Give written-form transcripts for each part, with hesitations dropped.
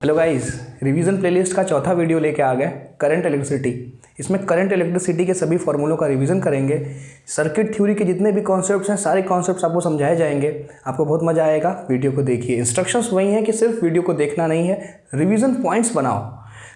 Hello guys, revision playlist का चौथा video लेके आ गए करंट इलेक्ट्रिसिटी। इसमें करंट इलेक्ट्रिसिटी के सभी फॉर्मूलों का रिवीजन करेंगे। सर्किट थ्योरी के जितने भी कॉन्सेप्ट्स हैं सारे कॉन्सेप्ट्स आपको समझाए जाएंगे। आपको बहुत मजा आएगा। वीडियो को देखिए। इंस्ट्रक्शंस वही हैं कि सिर्फ वीडियो को देखना नहीं है, रिवीजन पॉइंट्स बनाओ।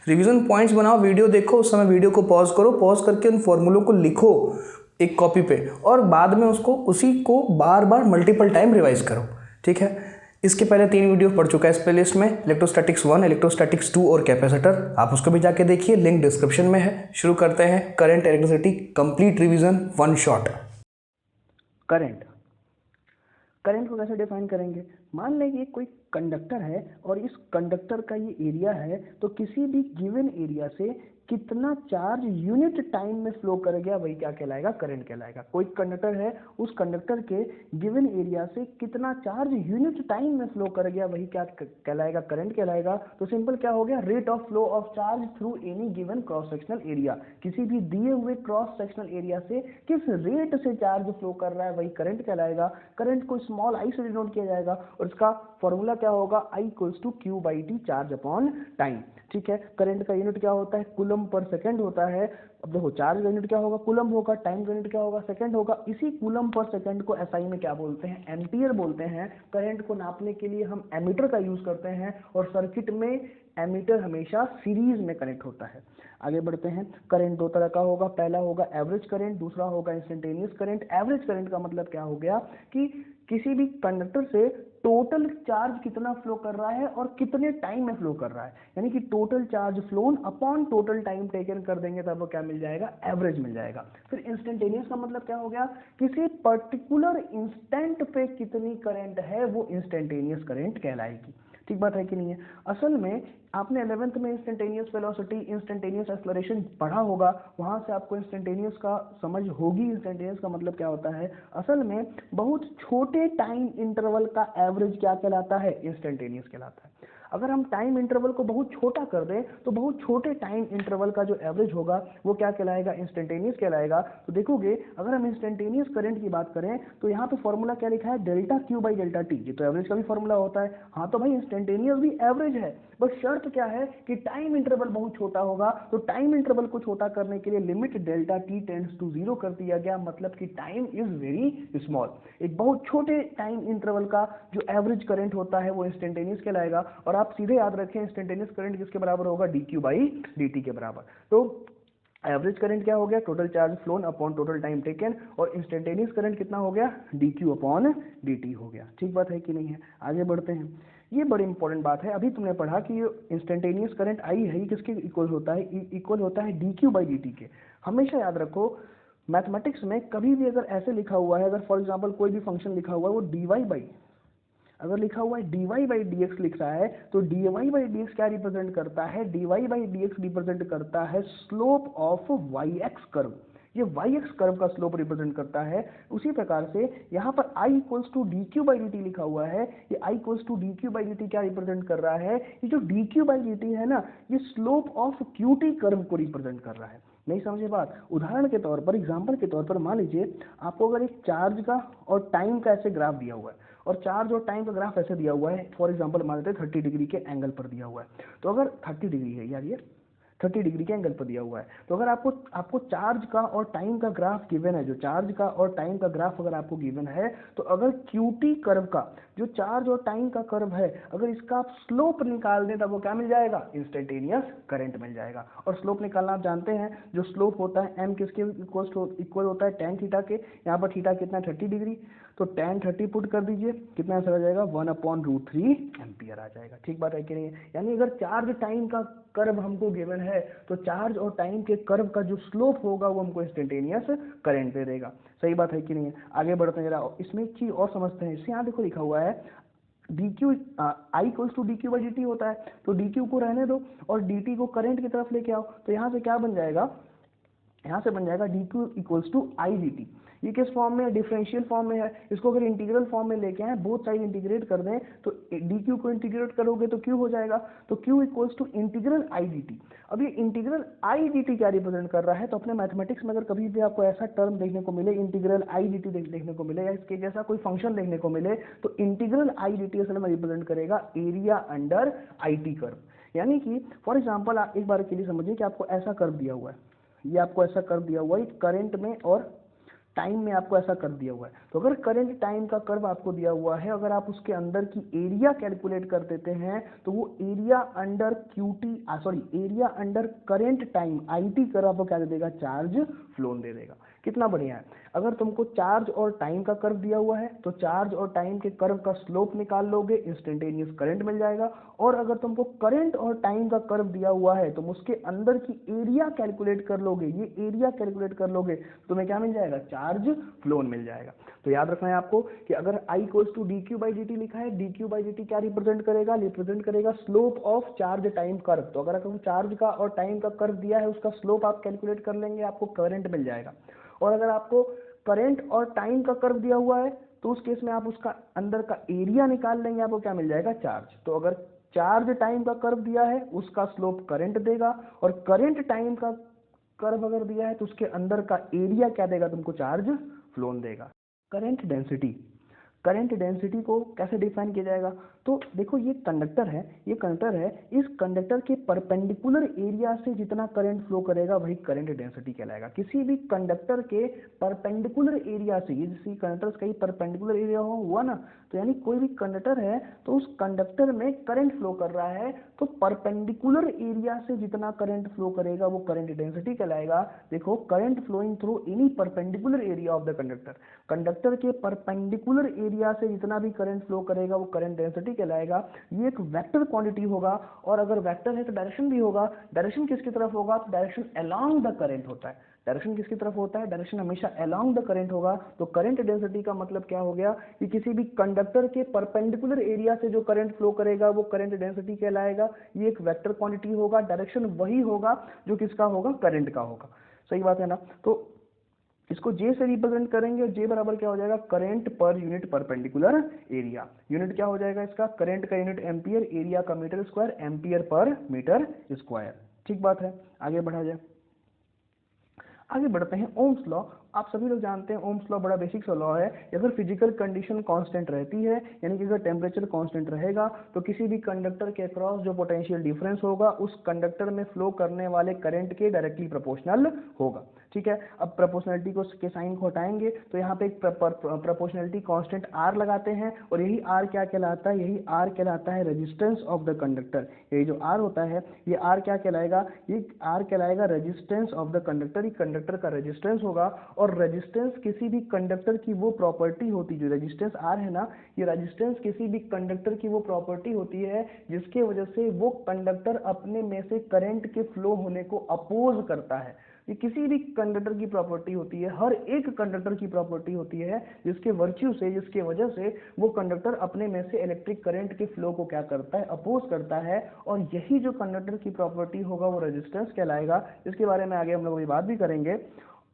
रिवीजन पॉइंट्स बनाओ, वीडियो देखो, उस समय वीडियो को पॉज करो, पॉज करके उन फॉर्मूलों को लिखो एक कॉपी पे और बाद में उसी को बार बार मल्टीपल टाइम रिवाइज करो। ठीक है। इसके पहले 3 वीडियो पढ़ चुका है इस प्लेलिस्ट में, इलेक्ट्रोस्टैटिक्स 1, इलेक्ट्रोस्टैटिक्स 2 और कैपेसिटर। आप उसको भी जाके देखिए, लिंक डिस्क्रिप्शन में है। शुरू करते हैं current electricity complete revision one shot. Current को कैसे डिफाइन करेंगे? मान लें कि कोई कंडक्टर है और इस कंडक्टर का ये एरिया है, तो किसी भी गिवन एरिया से कितना चार्ज यूनिट टाइम में फ्लो कर गया वही क्या कहलाएगा? करंट कहलाएगा। कोई कंडक्टर है, उस कंडक्टर के गिवन एरिया से कितना चार्ज यूनिट टाइम में फ्लो कर गया वही क्या कहलाएगा? करंट कहलाएगा। तो सिंपल क्या हो गया? Rate of flow of charge through any given cross sectional area. किसी भी दिए हुए क्रॉस सेक्शनल एरिया से किस रेट से चार्ज फ्लो कर रहा है वही करंट कहलाएगा। करंट को स्मॉल आई से डिनोट किया जाएगा और इसका फॉर्मूला क्या होगा? I equals to Q by T, charge upon time. ठीक है। करंट का यूनिट क्या होता है? कूलम पर सेकंड होता है। अब देखो, चार्ज का यूनिट क्या होगा? कूलम होगा। टाइम का यूनिट क्या होगा? सेकंड होगा। इसी कूलम पर सेकंड को एसआई में क्या बोलते हैं? एम्पियर बोलते हैं। करंट को नापने के लिए हम एमीटर का यूज करते हैं और सर्किट में एमीटर हमेशा सीरीज में कनेक्ट होता है। आगे बढ़ते हैं। करंट 2 तरह का होगा। पहला होगा एवरेज करंट, दूसरा होगा इंस्टेंटेनियस करंट। एवरेज करंट का मतलब क्या हो गया कि किसी भी कंडक्टर से टोटल चार्ज कितना फ्लो कर रहा है और कितने टाइम में फ्लो कर रहा है, यानी कि total charge phloem upon total time taken कर देंगे तब वो क्या मिल जाएगा? एवरेज मिल जाएगा। फिर इंस्टेंटेनियस का मतलब क्या हो गया? किसी पर्टिकुलर इंस्टेंट पे कितनी करंट है वो इंस्टेंटेनियस करंट कहलाएगी। ठीक बात है कि नहीं है? असल में आपने 11th में इंस्टेंटेनियस वेलोसिटी, इंस्टेंटेनियस एक्सेलरेशन पढ़ा होगा, वहां से आपको इंस्टेंटेनियस का समझ होगी। इंस्टेंटेनियस का मतलब क्या होता है? असल में बहुत छोटे टाइम इंटरवल का एवरेज क्या कहलाता है? इंस्टेंटेनियस कहलाता है। अगर हम टाइम इंटरवल को बहुत छोटा कर दें तो बहुत छोटे टाइम इंटरवल का जो एवरेज होगा वो क्या कहलाएगा? इंस्टेंटेनियस कहलाएगा। तो देखोगे, अगर हम इंस्टेंटेनियस करंट की बात करें तो यहाँ पे फॉर्मूला क्या लिखा है? Delta Q by delta T. ये तो एवरेज का भी फॉर्मूला होता है। हाँ, तो भाई इंस्टेंटेनियस भी एवरेज है, बट शर्त क्या है कि टाइम इंटरवल बहुत छोटा होगा। तो टाइम इंटरवल को छोटा करने के लिए limit delta T tends to 0 कर दिया गया, मतलब कि टाइम इज वेरी स्मॉल। एक बहुत छोटे टाइम इंटरवल का जो एवरेज करंट होता है वो इंस्टेंटेनियस कहलाएगा। और आप सीधे याद रखें, इंस्टेंटेनियस करंट किसके बराबर होगा? D Q by D T के बराबर। तो एवरेज करंट क्या हो गया? Total charge phloem upon total time taken. और इंस्टेंटेनियस करंट कितना हो गया? D Q upon D T हो गया। ठीक बात है कि नहीं है? आगे बढ़ते हैं। ये बड़ी इंपॉर्टेंट बात है। अभी तुमने पढ़ा कि ये इंस्टेंटेनियस करंट आई है, ये किसके इक्वल होता है? इक्वल होता है D Q by D T के। हमेशा याद रखो, मैथमेटिक्स में कभी भी अगर ऐसे लिखा हुआ है, अगर फॉर एग्जाम्पल कोई भी फंक्शन लिखा हुआ है वो डी वाई बाई, अगर लिखा हुआ है dy बाई डी एक्स लिख रहा है, तो dy बाई डी एक्स क्या रिप्रेजेंट करता है? dy by D X represent करता है स्लोप ऑफ yx कर्व। ये yx कर्व का स्लोप रिप्रेजेंट करता है। उसी प्रकार से यहाँ पर I equals to D Q by D T लिखा हुआ है, ये I equals to D Q by D T क्या रिप्रेजेंट कर रहा है? ये जो D Q by D T है ना, ये slope of Q T curve को रिप्रेजेंट कर रहा है। नहीं समझे बात? उदाहरण के तौर पर, एग्जाम्पल के तौर पर मान लीजिए आपको अगर एक चार्ज का और टाइम का ऐसे ग्राफ दिया हुआ है, और चार्ज और टाइम का ग्राफ ऐसे दिया हुआ है, फॉर एग्जांपल मान लेते हैं 30 डिग्री के एंगल पर दिया हुआ है। तो अगर 30 डिग्री है यार, ये 30 डिग्री के एंगल पर दिया हुआ है, तो अगर आपको चार्ज का और टाइम का ग्राफ गिवन है, जो चार्ज का और टाइम का ग्राफ अगर आपको गिवन है, तो अगर क्यूटी कर्व का, जो चार्ज और टाइम का कर्व है, अगर इसका आप स्लोप निकाल दें तब वो क्या मिल जाएगा? इंस्टेंटेनियस करंट मिल जाएगा। और स्लोप निकालना आप जानते हैं, जो स्लोप होता है एम किसके इक्वल होता है? टेन थीटा के। यहाँ पर थीटा कितना? 30 डिग्री। तो टेन 30 पुट कर दीजिए, कितना आंसर आ जाएगा? 1/√3 एम्पियर आ जाएगा। ठीक बात है कि नहीं? यानी अगर चार्ज टाइम का कर्व हमको गिवन है तो चार्ज और टाइम के कर्व का जो स्लोप होगा वो हमको इंस्टेंटेनियस करंट दे देगा। सही बात है कि नहीं है? आगे बढ़ते हैं जरा, इसमें एक चीज और समझते हैं। इससे यहाँ देखो लिखा हुआ है D Q, I equals to D Q by D T होता है, तो डी क्यू को रहने दो और डी टी को करंट की तरफ लेके आओ। तो यहाँ से क्या बन जाएगा? यहाँ से बन जाएगा D Q equals to I D T. ये किस फॉर्म में है? डिफरेंशियल फॉर्म में है। इसको अगर इंटीग्रल फॉर्म में लेके आए, बोथ साइड इंटीग्रेट कर दें, तो डी क्यू को इंटीग्रेट करोगे तो क्यू हो जाएगा। तो Q equals to integral I D T. अब ये इंटीग्रल आई डी टी क्या रिप्रेजेंट कर रहा है? तो अपने मैथमेटिक्स में अगर कभी भी आपको ऐसा टर्म देखने को मिले, इंटीग्रल आई डी टी देखने को मिले, या इसके जैसा कोई फंक्शन देखने को मिले, तो इंटीग्रल आई डी टी असल में रिप्रेजेंट करेगा area under I T curve. यानी कि फॉर एग्जांपल आप एक बार के लिए समझिए कि आपको ऐसा कर्व दिया हुआ है, ये आपको ऐसा कर्व दिया हुआ है करंट में और टाइम में आपको ऐसा कर दिया हुआ है। तो अगर करंट टाइम का कर्व आपको दिया हुआ है, अगर आप उसके अंदर की एरिया कैलकुलेट कर देते हैं तो वो area under area under current time IT curve आपको क्या दे देगा, चार्ज फ्लोन दे देगा। कितना बढ़िया है। अगर तुमको चार्ज और टाइम का कर्व दिया हुआ है तो चार्ज और टाइम के कर्व का स्लोप निकाल लोगे, इंस्टेंटेनियस करंट मिल जाएगा। और अगर तुमको करंट और टाइम का कर्व दिया हुआ है तुम उसके अंदर की एरिया कैलकुलेट कर लोगे, ये एरिया कैलकुलेट कर लोगे, तुम्हें क्या मिल जाएगा, चार्ज फ्लोन मिल जाएगा। तो याद रखना है आपको कि अगर I = dq/dt लिखा है, dq/dt क्या रिप्रेजेंट करेगा, रिप्रेजेंट करेगा slope of charge time curve. तो अगर आपको चार्ज का और टाइम का कर्व दिया है उसका स्लोप आप कैलकुलेट कर लेंगे, आपको करंट मिल जाएगा। और अगर आपको करंट और टाइम का कर्व दिया हुआ है तो उस केस में आप उसका अंदर का एरिया निकाल लेंगे, आपको क्या मिल जाएगा, चार्ज। तो अगर चार्ज टाइम का कर्व दिया है उसका स्लोप करंट देगा, और करंट टाइम का कर्व अगर दिया है तो उसके अंदर का एरिया क्या देगा तुमको, चार्ज फ्लोन देगा। करंट डेंसिटी, करंट डेंसिटी को कैसे डिफाइन किया जाएगा, तो देखो ये कंडक्टर है, ये कंडक्टर है, इस कंडक्टर के परपेंडिकुलर एरिया से जितना करंट फ्लो करेगा वही करंट डेंसिटी कहलाएगा। किसी भी कंडक्टर के परपेंडिकुलर एरिया से, ये जैसे कंडक्टर का ही परपेंडिकुलर एरिया हुआ ना, तो यानी कोई भी कंडक्टर है तो उस कंडक्टर में करंट फ्लो कर रहा है तो परपेंडिकुलर एरिया से जितना करंट फ्लो करेगा वो करंट डेंसिटी कहलाएगा। देखो, current flowing through any perpendicular area of the conductor, conductor के परपेंडिकुलर एरिया से जितना भी करंट फ्लो करेगा वो करंट डेंसिटी कहलाएगा। ये एक वेक्टर क्वांटिटी होगा, और अगर वेक्टर है तो डायरेक्शन भी होगा। डायरेक्शन किसकी तरफ होगा, तो डायरेक्शन अलोंग द करंट होता है। डायरेक्शन किसकी तरफ होता है, डायरेक्शन हमेशा अलोंग द करंट होगा। तो करंट डेंसिटी का मतलब क्या हो गया कि किसी भी कंडक्टर के परपेंडिकुलर एरिया से जो करंट फ्लो करेगा वो करंट डेंसिटी कहलाएगा। ये एक वेक्टर क्वांटिटी होगा, डायरेक्शन वही होगा जो किसका होगा, करंट का होगा। सही बात है ना। तो इसको J से रिप्रेजेंट करेंगे, और J बराबर क्या हो जाएगा, current per unit perpendicular area. Unit क्या हो जाएगा इसका, करंट का यूनिट एम्पियर, एरिया का metre square, ampere per metre square. ठीक बात है, आगे बढ़ा जाए। आगे बढ़ते हैं ओम्स लॉ। आप सभी लोग जानते हैं ओम्स लॉ बड़ा बेसिक सा लॉ है। अगर फिजिकल कंडीशन कांस्टेंट रहती है, यानी कि अगर टेम्परेचर कांस्टेंट रहेगा तो किसी भी कंडक्टर के अक्रॉस जो पोटेंशियल डिफरेंस होगा उस कंडक्टर में फ्लो करने वाले करंट के डायरेक्टली प्रोपोर्शनल होगा। ठीक है, अब प्रोपोर्शनलिटी को के साइन को हटाएंगे तो यहाँ पे एक प्रोपोर्शनलिटी कांस्टेंट R लगाते हैं, और यही R क्या कहलाता है, यही R कहलाता है रेजिस्टेंस ऑफ द कंडक्टर। यही जो R होता है ये R क्या कहलाएगा, ये R कहलाएगा resistance of the conductor. Conductor का रेजिस्टेंस होगा, और रेजिस्टेंस किसी भी कंडक्टर की वो प्रॉपर्टी होती, जो रेजिस्टेंस R है ना, ये रेजिस्टेंस किसी भी कंडक्टर की वो प्रॉपर्टी होती है जिसके वजह से वो कंडक्टर अपने में से करंट के फ्लो होने को अपोज करता है। ये किसी भी कंडक्टर की प्रॉपर्टी होती है, हर एक कंडक्टर की प्रॉपर्टी होती है जिसके वर्च्यू से, जिसके वजह से वो कंडक्टर अपने में से इलेक्ट्रिक करंट के फ्लो को क्या करता है, अपोज करता है। और यही जो कंडक्टर की प्रॉपर्टी होगा वो रेजिस्टेंस कहलाएगा। इसके बारे में आगे हम लोग बात भी करेंगे।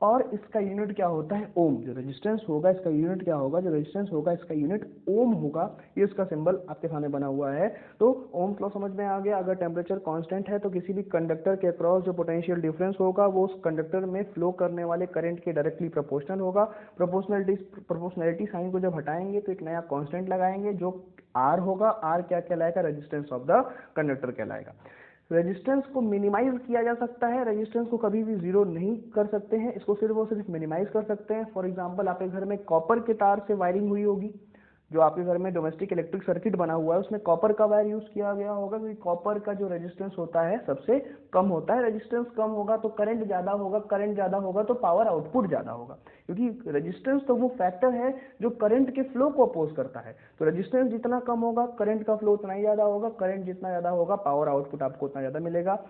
और इसका यूनिट क्या होता है, ओम। जो रेजिस्टेंस होगा इसका यूनिट क्या होगा, जो रेजिस्टेंस होगा इसका यूनिट ओम होगा। ये इसका सिंबल आपके सामने बना हुआ है। तो ओम लॉ समझ में आ गया। अगर टेम्परेचर कांस्टेंट है तो किसी भी कंडक्टर के अक्रॉस जो पोटेंशियल डिफरेंस होगा वो उस कंडक्टर में फ्लो करने वाले करंट के डायरेक्टली प्रोपोर्शनल होगा। प्रोपोर्शनलिटी साइन को जब हटाएंगे तो एक नया कॉन्स्टेंट लगाएंगे जो R होगा। R क्या कहलाएगा, रेजिस्टेंस ऑफ द कंडक्टर कहलाएगा। रेजिस्टेंस को मिनिमाइज किया जा सकता है, रेजिस्टेंस को कभी भी जीरो नहीं कर सकते हैं, इसको सिर्फ और सिर्फ मिनिमाइज कर सकते हैं। फॉर एग्जांपल, आपके घर में कॉपर के तार से वायरिंग हुई होगी, जो आपके घर में डोमेस्टिक इलेक्ट्रिक सर्किट बना हुआ है उसमें कॉपर का वायर यूज किया गया होगा, क्योंकि कॉपर का जो रेजिस्टेंस होता है सबसे कम होता है। रेजिस्टेंस कम होगा तो करंट ज्यादा होगा, करंट ज्यादा होगा तो पावर आउटपुट ज्यादा होगा, क्योंकि रेजिस्टेंस तो वो फैक्टर है जो करंट के फ्लो को अपोज करता है। तो रेजिस्टेंस जितना कम होगा करंट का फ्लो उतना ही ज्यादा होगा, करंट जितना ज्यादा होगा पावर आउटपुट आपको उतना ज्यादा मिलेगा।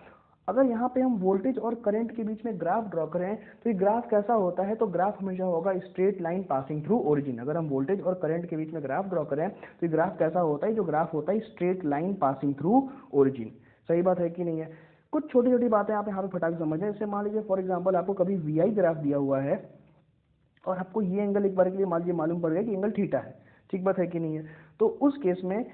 अगर यहाँ पे हम वोल्टेज और करंट के बीच में ग्राफ ड्रॉ करें तो ये ग्राफ कैसा होता है, तो ग्राफ हमेशा होगा straight line passing through origin. अगर हम वोल्टेज और करंट के बीच में ग्राफ ड्रॉ करें तो ये ग्राफ कैसा होता है, जो ग्राफ होता है straight line passing through origin. सही बात है कि नहीं है। कुछ छोटी छोटी बातें आप यहाँ पे फटाक समझें। जैसे मान लीजिए फॉर एग्जाम्पल आपको कभी VI ग्राफ दिया हुआ है और आपको ये एंगल एक बार के लिए मान लीजिए मालूम पड़ गया कि एंगल थीटा है। ठीक बात है कि नहीं है। तो उस केस में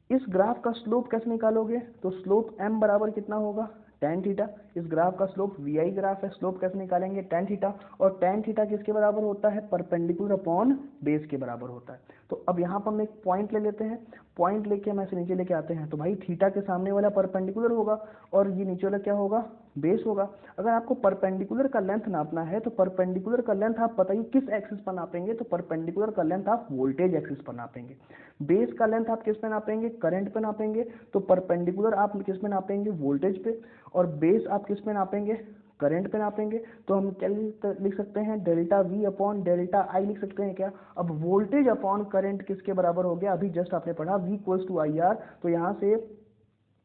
इस ग्राफ का स्लोप कैसे निकालोगे, तो स्लोप m बराबर कितना होगा, tan थीटा। इस ग्राफ का स्लोप VI ग्राफ है, स्लोप कैसे निकालेंगे, tan थीटा। और tan थीटा किसके बराबर होता है, परपेंडिकुलर अपॉन बेस के बराबर होता है। तो अब यहाँ पर हम एक पॉइंट ले लेते हैं, पॉइंट लेके हम ऐसे नीचे लेके आते हैं, तो भाई थीटा के सामने वाला परपेंडिकुलर होगा और ये नीचे वाला क्या होगा, बेस होगा। अगर आपको परपेंडिकुलर का लेंथ नापना है तो परपेंडिकुलर का लेंथ आप बताइए किस एक्सिस पर नापेंगे, तो परपेंडिकुलर का लेंथ आप वोल्टेज एक्सिस पर नापेंगे। बेस का लेंथ आप किस पे नापेंगे, करंट पे नापेंगे, तो परपेंडिकुलर आप किस पे नापेंगे, वोल्टेज पे, और बेस आप किस पे नापेंगे, करंट पे नापेंगे। तो हम क्या लिख सकते हैं, डेल्टा वी अपॉन डेल्टा आई लिख सकते हैं क्या। अब वोल्टेज अपॉन करंट किसके बराबर हो गया, अभी जस्ट आपने पढ़ा V equals to I R, तो यहाँ से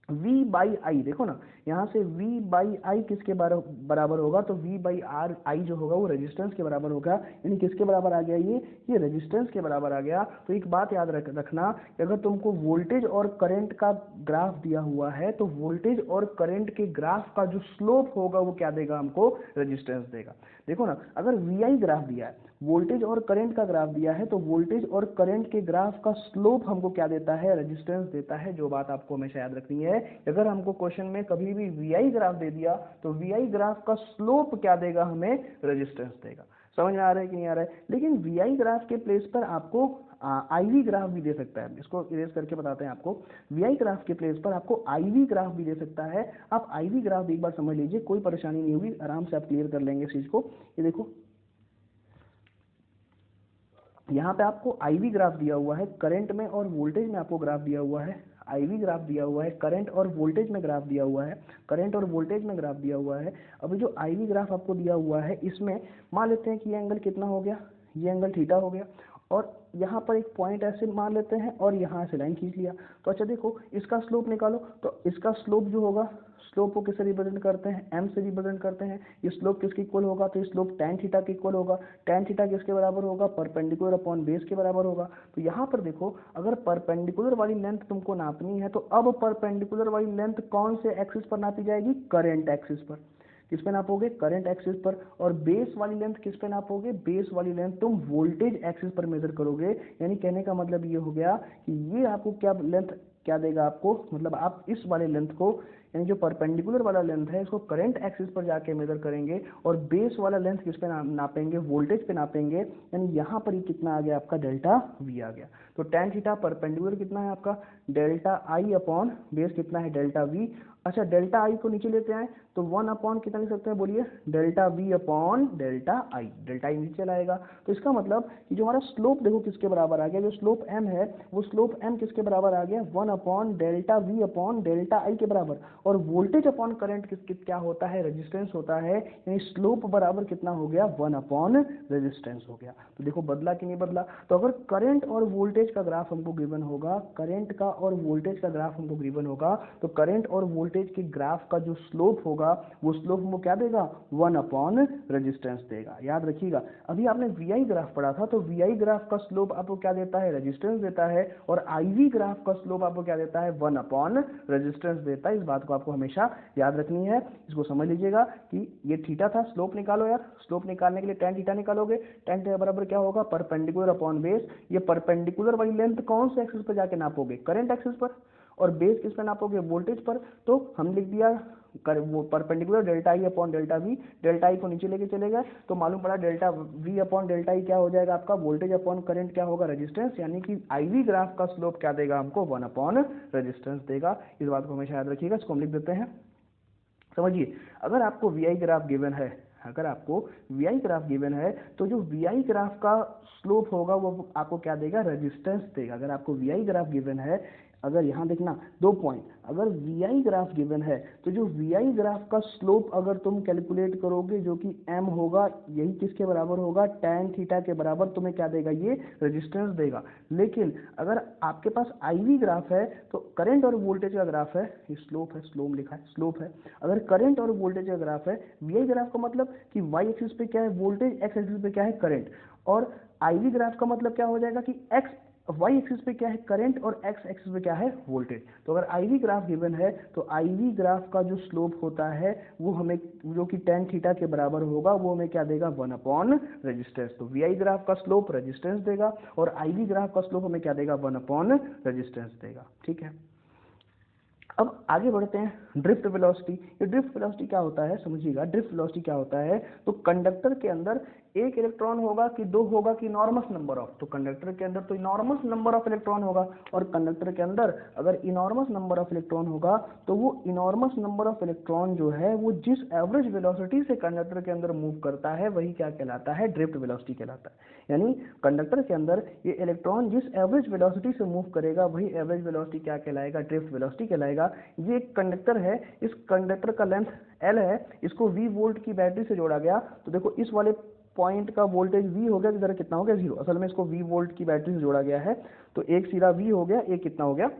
V बाई आई, देखो ना यहाँ से V बाई आई किसके बराबर होगा, तो V बाई आर आई जो होगा वो रेजिस्टेंस के बराबर होगा, यानी किसके बराबर आ गया, ये रेजिस्टेंस के बराबर आ गया। तो एक बात याद रखना कि अगर तुमको वोल्टेज और करंट का ग्राफ दिया हुआ है तो वोल्टेज और करंट के ग्राफ का जो स्लोप होगा वो क्या देगा, हमको रेजिस्टेंस देगा। देखो ना, अगर VI ग्राफ दिया है, वोल्टेज और करंट का ग्राफ दिया है, तो वोल्टेज और करंट के ग्राफ का स्लोप हमको क्या देता है, रेजिस्टेंस देता है। जो बात आपको हमेशा याद रखनी है, अगर हमको क्वेश्चन में कभी भी VI ग्राफ दे दिया तो VI ग्राफ का स्लोप क्या देगा, हमें रेजिस्टेंस देगा। समझ में आ रहा है कि नहीं आ रहा है। लेकिन VI ग्राफ के प्लेस पर आपको IV ग्राफ भी दे सकता है, इसको इरेज करके बताते हैं आपको। VI ग्राफ के प्लेस पर आपको IV ग्राफ भी दे सकता है। आप IV ग्राफ एक बार समझ लीजिए, कोई परेशानी नहीं होगी, आराम से आप क्लियर कर लेंगे इस चीज को। ये देखो यहाँ पे आपको IV ग्राफ दिया हुआ है, करंट में और वोल्टेज में आपको ग्राफ दिया हुआ है। IV ग्राफ दिया हुआ है, करंट और वोल्टेज में ग्राफ दिया हुआ है, करंट और वोल्टेज में ग्राफ दिया हुआ है। अभी जो IV ग्राफ आपको दिया हुआ है, इसमें मान लेते हैं कि ये एंगल कितना हो गया, ये एंगल थीटा हो गया, और यहाँ पर एक पॉइंट ऐसे मान लेते हैं और यहाँ से लाइन खींच लिया। तो अच्छा देखो, इसका स्लोप निकालो, तो इसका स्लोप जो होगा, स्लोप को किससे रिप्रेजेंट करते हैं, m से रिप्रेजेंट करते हैं। ये स्लोप किसके इक्वल होगा, तो ये स्लोप tan थीटा के इक्वल होगा। tan थीटा किसके बराबर होगा, परपेंडिकुलर अपॉन बेस के बराबर होगा। तो यहाँ पर देखो, अगर परपेंडिकुलर वाली लेंथ तुमको नापनी है, तो अब परपेंडिकुलर वाली लेंथ कौन से एक्सिस पर नापी जाएगी, करंट एक्सिस पर। किस पे नापोगे, करंट एक्सिस पर। और बेस वाली लेंथ किस पे नापोगे, बेस वाली लेंथ तुम वोल्टेज एक्सिस पर मेजर करोगे। यानी कहने का मतलब ये हो गया कि ये आपको क्या लेंथ क्या देगा आपको, मतलब आप इस वाले लेंथ को, यानी जो परपेंडिकुलर वाला लेंथ है, इसको करंट एक्सिस पर जाके मेजर करेंगे, और बेस वाला लेंथ किस पे नापेंगे, वोल्टेज पे नापेंगे। यानी यहाँ पर ही कितना आ गया आपका, डेल्टा वी आ गया। तो tan थीटा परपेंडिकुलर कितना है आपका, डेल्टा आई अपॉन बेस कितना है, डेल्टा वी। अच्छा, डेल्टा आई को नीचे लेते आए तो 1 अपॉन कितना लिख सकते हैं, बोलिए, delta we upon delta I. Delta आई नीचे लाएगा, तो इसका मतलब कि जो हमारा स्लोप देखो किसके बराबर आ गया, जो स्लोप m है वो स्लोप m किसके बराबर आ गया, 1 upon delta we upon delta आई के बराबर। और वोल्टेज अपॉन करंट क्या होता है, रेजिस्टेंस होता है। यानी स्लोप बराबर कितना हो गया, 1 अपॉन रेजिस्टेंस हो गया। तो देखो बदला कि नहीं बदला। तो अगर करंट और वोल्टेज का ग्राफ हमको गिवन होगा, करंट का और वोल्टेज का ग्राफ हमको गिवन होगा, तो करंट और वोल्टेज के ग्राफ का जो स्लोप होगा वो स्लोप हमको क्या देगा, 1 अपॉन रेजिस्टेंस देगा। याद रखिएगा, अभी आपने VI ग्राफ पढ़ा था, तो VI ग्राफ का स्लोप आपको क्या देता है, रेजिस्टेंस देता है, और IV ग्राफ का स्लोप आपको क्या देता है, 1 अपॉन रेजिस्टेंस देता है। इस बात को आपको हमेशा याद रखनी है। इसको समझ लीजिएगा कि ये थीटा था, स्लोप निकालो यार। स्लोप निकालने के लिए tan थीटा निकालोगे, tan थीटा बराबर क्या होगा, परपेंडिकुलर अपॉन बेस। ये परपेंडिकुलर वाली लेंथ कौन से एक्सिस पर जाके नापोगे, करंट एक्सिस पर, और बेस किस पर नापोगे, वोल्टेज पर। तो हम लिख दिया वो perpendicular delta I upon delta we. Delta आई को नीचे लेके चले गए तो मालूम पड़ा डेल्टा वी अपॉन डेल्टा आई क्या हो जाएगा आपका, वोल्टेज अपॉन करंट क्या होगा, रेजिस्टेंस। यानी कि IV ग्राफ का स्लोप क्या देगा हमको, 1 अपॉन रेजिस्टेंस देगा। इस बात को हमेशा याद रखिएगा। इसको हम लिख देते हैं। समझिए, अगर आपको VI ग्राफ गिवन है, अगर आपको VI ग्राफ गिवन है, तो जो VI ग्राफ का स्लोप होगा वो आपको क्या देगा, रेजिस्टेंस देगा। अगर आपको VI ग्राफ गिवन है, अगर यहाँ देखना 2 पॉइंट, अगर VI ग्राफ गिवन है तो जो VI ग्राफ का स्लोप अगर तुम कैलकुलेट करोगे, जो कि m होगा, यही किसके बराबर होगा, tan थीटा के बराबर, तुम्हें क्या देगा, ये रेजिस्टेंस देगा। लेकिन अगर आपके पास IV ग्राफ है तो करंट और वोल्टेज का ग्राफ है, ये स्लोप है, स्लोप लिखा है, स्लोप है। अगर करंट और वोल्टेज का ग्राफ है, VI ग्राफ का मतलब कि y एक्सिस पे क्या है वोल्टेज, x एक्सिस पे क्या है करंट, और IV ग्राफ का मतलब क्या हो जाएगा कि x y एक्सिस पे क्या है करंट और x एक्सिस पे क्या है वोल्टेज। तो अगर IV ग्राफ गिवन है तो IV ग्राफ का जो स्लोप होता है वो हमें, जो कि tan थीटा के बराबर होगा, वो हमें क्या देगा, 1 अपॉन रेजिस्टेंस। तो VI ग्राफ का स्लोप रेजिस्टेंस देगा और IV ग्राफ का स्लोप हमें क्या देगा, 1 अपॉन रेजिस्टेंस देगा। ठीक है, अब आगे बढ़ते हैं। Drift velocity. ये ड्रिफ्ट वेलोसिटी क्या होता है, समझिएगा। ड्रिफ्ट वेलोसिटी क्या होता है, तो कंडक्टर के अंदर एक इलेक्ट्रॉन होगा कि दो होगा कि इनॉर्मस नंबर ऑफ, तो कंडक्टर के अंदर तो इनॉर्मस नंबर ऑफ इलेक्ट्रॉन होगा, और कंडक्टर के अंदर अगर इनॉर्मस नंबर ऑफ इलेक्ट्रॉन होगा तो वो इनॉर्मस नंबर ऑफ इलेक्ट्रॉन जो है वो जिस एवरेज वेलोसिटी से कंडक्टर के अंदर मूव करता है वही क्या कहलाता है, ड्रिफ्ट वेलोसिटी कहलाता है। यानी कंडक्टर के अंदर ये इलेक्ट्रॉन जिस एवरेज वेलोसिटी से मूव करेगा वही एवरेज वेलोसिटी क्या कहलाएगा, ड्रिफ्ट वेलोसिटी कहलाएगा। ये एक कंडक्टर है, इस कंडक्टर का लेंथ L है, इसको V वोल्ट की बैटरी से जोड़ा गया, तो देखो इस वाले पॉइंट का वोल्टेज V हो गया, इधर कितना हो गया 0, असल में इसको V वोल्ट की बैटरी से जोड़ा गया है, तो एक सिरा V हो गया, एक कितना हो गया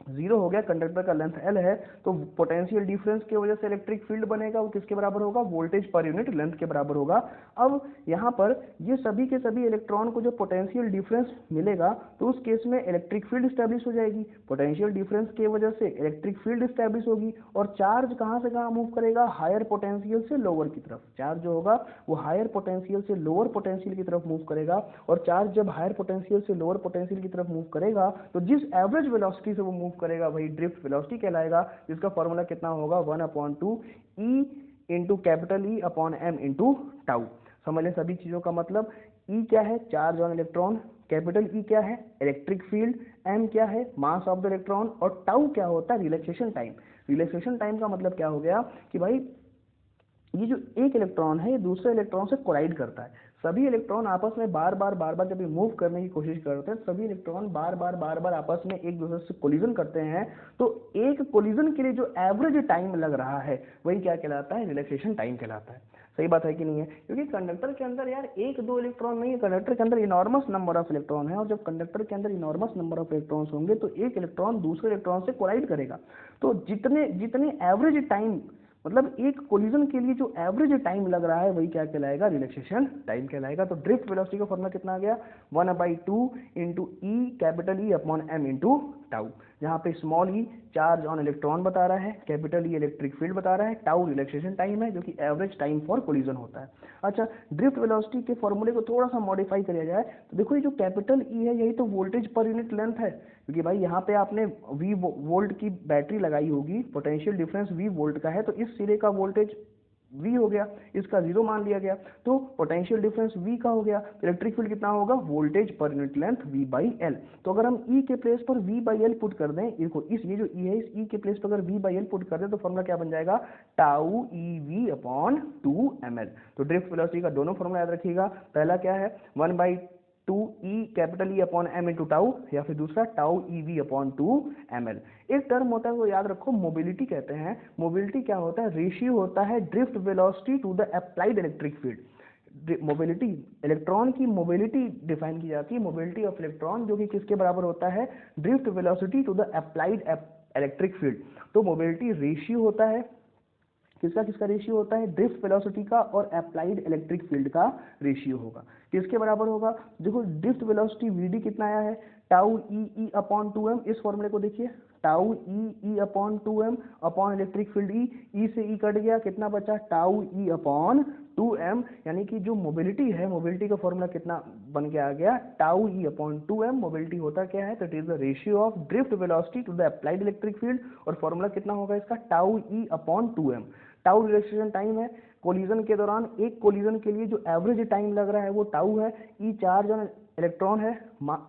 0 हो गया। कंडक्टर का लेंथ L है, तो पोटेंशियल डिफरेंस की वजह से इलेक्ट्रिक फील्ड बनेगा, वो किसके बराबर होगा, वोल्टेज पर यूनिट लेंथ के बराबर होगा। अब यहाँ पर ये सभी के सभी इलेक्ट्रॉन को जो पोटेंशियल डिफरेंस मिलेगा तो उस केस में इलेक्ट्रिक फील्ड स्टैब्लिश हो जाएगी, पोटेंशियल डिफरेंस की वजह से इलेक्ट्रिक फील्ड स्टैब्लिश होगी, और चार्ज कहाँ से कहाँ मूव करेगा, हायर पोटेंशियल से लोअर की तरफ। चार्ज जो होगा वो हायर पोटेंशियल से लोअर पोटेंशियल की तरफ मूव करेगा, और चार्ज जब हायर पोटेंशियल से लोअर पोटेंशियल की तरफ मूव करेगा तो जिस एवरेज वेलोसिटी से वो मूव करेगा वही ड्रिफ्ट वेलोसिटी कहलाएगा, जिसका फॉर्मूला कितना होगा 1/2 E into capital E upon M into tau. समझ लें सभी चीजों का मतलब, E क्या है, charge on electron, capital E क्या है, इलेक्ट्रिक फील्ड, M क्या है, मास ऑफ द इलेक्ट्रॉन, और टाउ क्या होता है, रिलैक्सेशन टाइम। रिलैक्सेशन टाइम का मतलब क्या हो गया कि भाई ये जो एक इलेक्ट्रॉन है ये दूसरे इलेक्ट्रॉन से कोलाइड करता है। सभी इलेक्ट्रॉन आपस में बार बार जब ये मूव करने की कोशिश करते हैं, सभी इलेक्ट्रॉन बार बार आपस में एक दूसरे से कोलिजन करते हैं, तो एक कोलिजन के लिए जो एवरेज टाइम लग रहा है वही क्या कहलाता है, रिलैक्सेशन टाइम कहलाता है। सही बात है कि नहीं है, क्योंकि कंडक्टर के अंदर यार एक दो इलेक्ट्रॉन नहीं है, कंडक्टर के अंदर इनॉर्मस नंबर ऑफ इलेक्ट्रॉन है, और जब कंडक्टर के अंदर इनॉर्मस नंबर ऑफ इलेक्ट्रॉन्स होंगे तो एक इलेक्ट्रॉन दूसरे इलेक्ट्रॉन से कोलाइड करेगा। तो जितने एवरेज टाइम, मतलब एक कोलिजन के लिए जो एवरेज टाइम लग रहा है वही क्या कहलाएगा, रिलैक्सेशन टाइम कहलाएगा। तो ड्रिफ्ट वेलोसिटी का फॉर्मूला कितना आ गया, 1/2 into E capital E upon M into tau, जहाँ पे small e charge on electron बता रहा है, कैपिटल E इलेक्ट्रिक फील्ड बता रहा है, टाउ रिलैक्सेशन टाइम है जो कि एवरेज टाइम फॉर कोलिजन होता है। अच्छा, ड्रिफ्ट वेलोसिटी के फॉर्मूले को थोड़ा सा मॉडिफाई किया जाए तो देखो ये जो कैपिटल E है यही तो वोल्टेज पर यूनिट लेंथ है, क्योंकि भाई यहाँ पे आपने V वोल्ट की बैटरी लगाई होगी, पोटेंशियल डिफरेंस V वोल्ट का है, तो इस सिरे का वोल्टेज V हो गया, इसका 0 मान लिया गया, तो पोटेंशियल डिफरेंस V का हो गया, इलेक्ट्रिक फील्ड कितना होगा, voltage per unit length V/L। तो अगर हम E के प्लेस पर V/L पुट कर दें, देखो इस ये जो E है इस E के प्लेस पर अगर V/L पुट कर दें तो फॉर्मूला क्या बन जाएगा, टाउ EV अपॉन 2ml। तो ड्रिफ्ट वेलोसिटी का दोनों फॉर्मूला याद रखिएगा, पहला क्या है 1/2 E capital E upon M into tau, या फिर दूसरा टाउ EV अपॉन 2ml। एक टर्म होता है वो याद रखो, मोबिलिटी कहते हैं। मोबिलिटी क्या होता है, रेशियो होता है drift velocity to the applied electric field. Mobility, electron की मोबिलिटी डिफाइन की जाती है, मोबिलिटी ऑफ इलेक्ट्रॉन, जो कि किसके बराबर होता है, drift velocity to the applied electric field. तो मोबिलिटी रेशियो होता है, किसका रेशियो होता है, ड्रिफ्ट वेलोसिटी का और अप्लाइड इलेक्ट्रिक फील्ड का रेशियो होगा। किसके बराबर होगा, देखो ड्रिफ्ट वेलोसिटी Vd कितना आया है, टाउ E अपॉन 2m, इस फॉर्मूले को देखिए, tau E upon 2m upon electric field E से E कट गया, कितना बचा, टाउ E अपॉन 2m, यानी कि जो मोबिलिटी है, मोबिलिटी का फॉर्मूला कितना बन के आ गया, tau E upon 2m। Mobility होता क्या है, तो it is the ratio of drift velocity to the applied electric field, और फॉर्मूला कितना होगा इसका, tau E upon 2m। Tau relaxation time है, कोलिजन के दौरान एक कोलिजन के लिए जो एवरेज टाइम लग रहा है वो टाउ है, E चार्ज ऑन इलेक्ट्रॉन है,